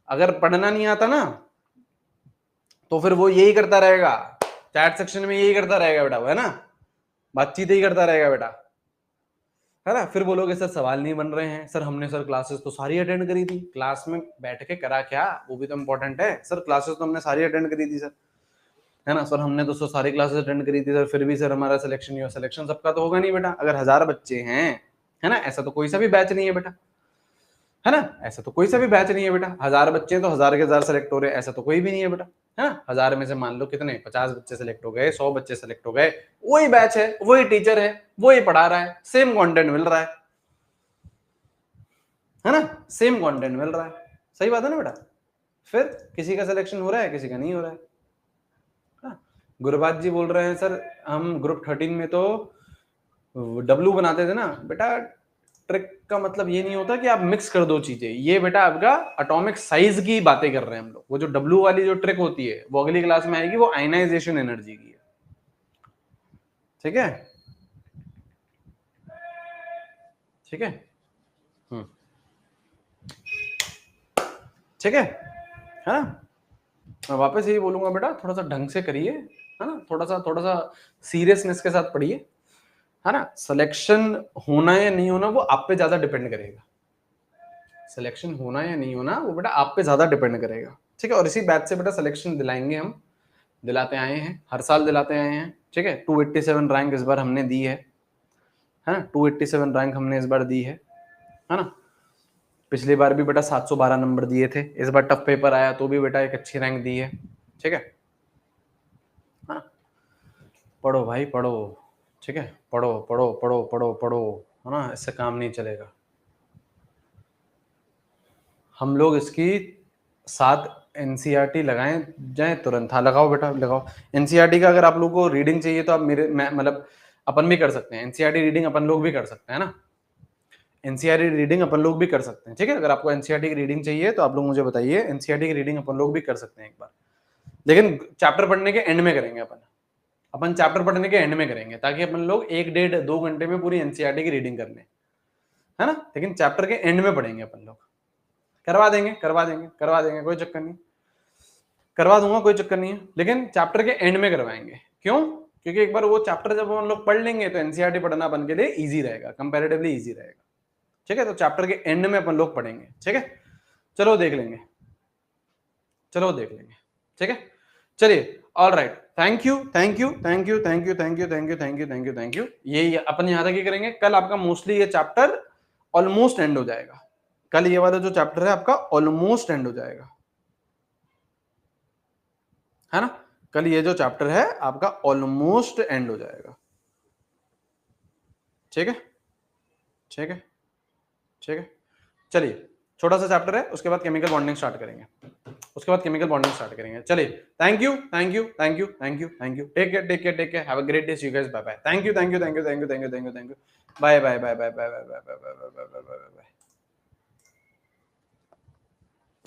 अगर पढ़ना नहीं आता ना तो फिर वो यही करता रहेगा, चैट सेक्शन में यही करता रहेगा बेटा, वो है ना, बातचीत ही करता रहेगा बेटा, है ना। फिर बोलोगे सर सवाल नहीं बन रहे हैं, सर हमने सर क्लासेस तो सारी अटेंड करी थी। क्लास में बैठ के करा क्या, वो भी तो इंपॉर्टेंट है। सर क्लासेस तो हमने सारी अटेंड करी थी सर, है ना। सर हमने तो सारी क्लासेस अटेंड करी थी सर, फिर भी सर हमारा सिलेक्शन नहीं हुआ। सिलेक्शन सबका तो होगा नहीं बेटा, अगर 1000 बच्चे हैं, है ना, ऐसा तो कोई सा भी बैच नहीं है बेटा, है ना। ऐसा तो कोई सा भी बैच नहीं है बेटा। 1000 बच्चे हैं तो 1000 के 1000 सेलेक्ट हो रहे हैं, ऐसा तो कोई भी नहीं है बेटा, है ना। 1000 में से मान लो कितने, 50 बच्चे सेलेक्ट हो गए, 100 बच्चे सेलेक्ट हो गए, वही बैच है, वही टीचर है, वही पढ़ा रहा है, सेम कंटेंट मिल रहा है ना, सेम कंटेंट मिल रहा है। सही बात है ना बेटा। फिर किसी का सिलेक्शन हो रहा है, किसी का नहीं हो रहा है। गुरबाज जी बोल रहे हैं सर हम ग्रुप 13 में तो डब्लू बनाते थे ना। बेटा ट्रिक का मतलब ये नहीं होता कि आप मिक्स कर दो चीजें, ये बेटा आपका एटॉमिक साइज की बातें कर रहे हैं हम लोग। वो जो डब्लू वाली जो ट्रिक होती है वो अगली क्लास में आएगी, वो आयनाइजेशन एनर्जी की है, ठीक है, ठीक है। ठीक है ना? मैं वापस यही बोलूंगा बेटा, थोड़ा सा ढंग से करिए, है ना, थोड़ा सा सीरियसनेस के साथ पढ़िए, है ना। सिलेक्शन होना या नहीं होना वो आप पे ज्यादा डिपेंड करेगा, सिलेक्शन होना या नहीं होना वो बेटा आप पे ज्यादा डिपेंड करेगा, ठीक है। और इसी बैच से बेटा सिलेक्शन दिलाएंगे हम, दिलाते आए हैं, हर साल दिलाते आए हैं, ठीक है। 287 रैंक इस बार हमने दी है ना, 287 रैंक हमने इस बार दी है ना। पिछली बार भी बेटा 712 नंबर दिए थे, इस बार टफ पेपर आया तो भी बेटा एक अच्छी रैंक दी है, ठीक है। हाँ, पढ़ो भाई पढ़ो, ठीक है, पढ़ो पढ़ो पढ़ो पढ़ो पढ़ो, है ना, इससे काम नहीं चलेगा। हम लोग इसकी 7 एनसीईआरटी लगाएं जाए तुरंत, हाँ लगाओ बेटा लगाओ। एनसीईआरटी का अगर आप लोगों को रीडिंग चाहिए तो आप मतलब अपन भी कर सकते हैं, एनसीईआरटी रीडिंग अपन लोग भी कर सकते हैं ना, एनसीईआरटी रीडिंग अपन लोग भी कर सकते हैं, ठीक है। अगर आपको एनसीईआरटी की रीडिंग चाहिए तो आप लोग मुझे बताइए, एनसीईआरटी की रीडिंग अपन लोग भी कर सकते हैं एक बार, लेकिन चैप्टर पढ़ने के एंड में करेंगे अपन चैप्टर पढ़ने के एंड में करेंगे, ताकि अपन लोग 1-1.5-2 घंटे में पूरी एनसीईआरटी की रीडिंग कर लें, है ना। लेकिन चैप्टर के एंड में पढ़ेंगे अपन लोग, करवा देंगे कोई चक्कर नहीं, करवा दूंगा कोई चक्कर नहीं है, लेकिन चैप्टर के एंड में करवाएंगे। क्यों? क्योंकि एक बार वो चैप्टर जब हम लोग पढ़ लेंगे तो एनसीईआरटी पढ़ना अपन के लिए इजी रहेगा, कंपैरेटिवली इजी रहेगा, ठीक है। तो चैप्टर के एंड में अपन लोग पढ़ेंगे, ठीक है। चलो देख लेंगे, ठीक है। चलिए, all right, thank you thank you thank you thank you thank you thank you thank you thank you thank you. ये अपन यहां तक ही करेंगे, कल आपका मोस्टली ये चैप्टर ऑलमोस्ट एंड हो जाएगा, कल ये वाला जो चैप्टर है आपका ऑलमोस्ट एंड हो जाएगा, है ना। कल ये जो चैप्टर है आपका ऑलमोस्ट एंड हो जाएगा, ठीक है ठीक है ठीक है। चलिए, छोटा सा चैप्टर है, उसके बाद केमिकल बॉन्डिंग स्टार्ट करेंगे, चलिए, thank you thank you thank you thank you thank you, take care take care take care, have a great day, see you guys, bye bye, thank you thank you thank you thank you thank you thank you thank you, bye bye bye bye bye bye bye bye bye bye bye.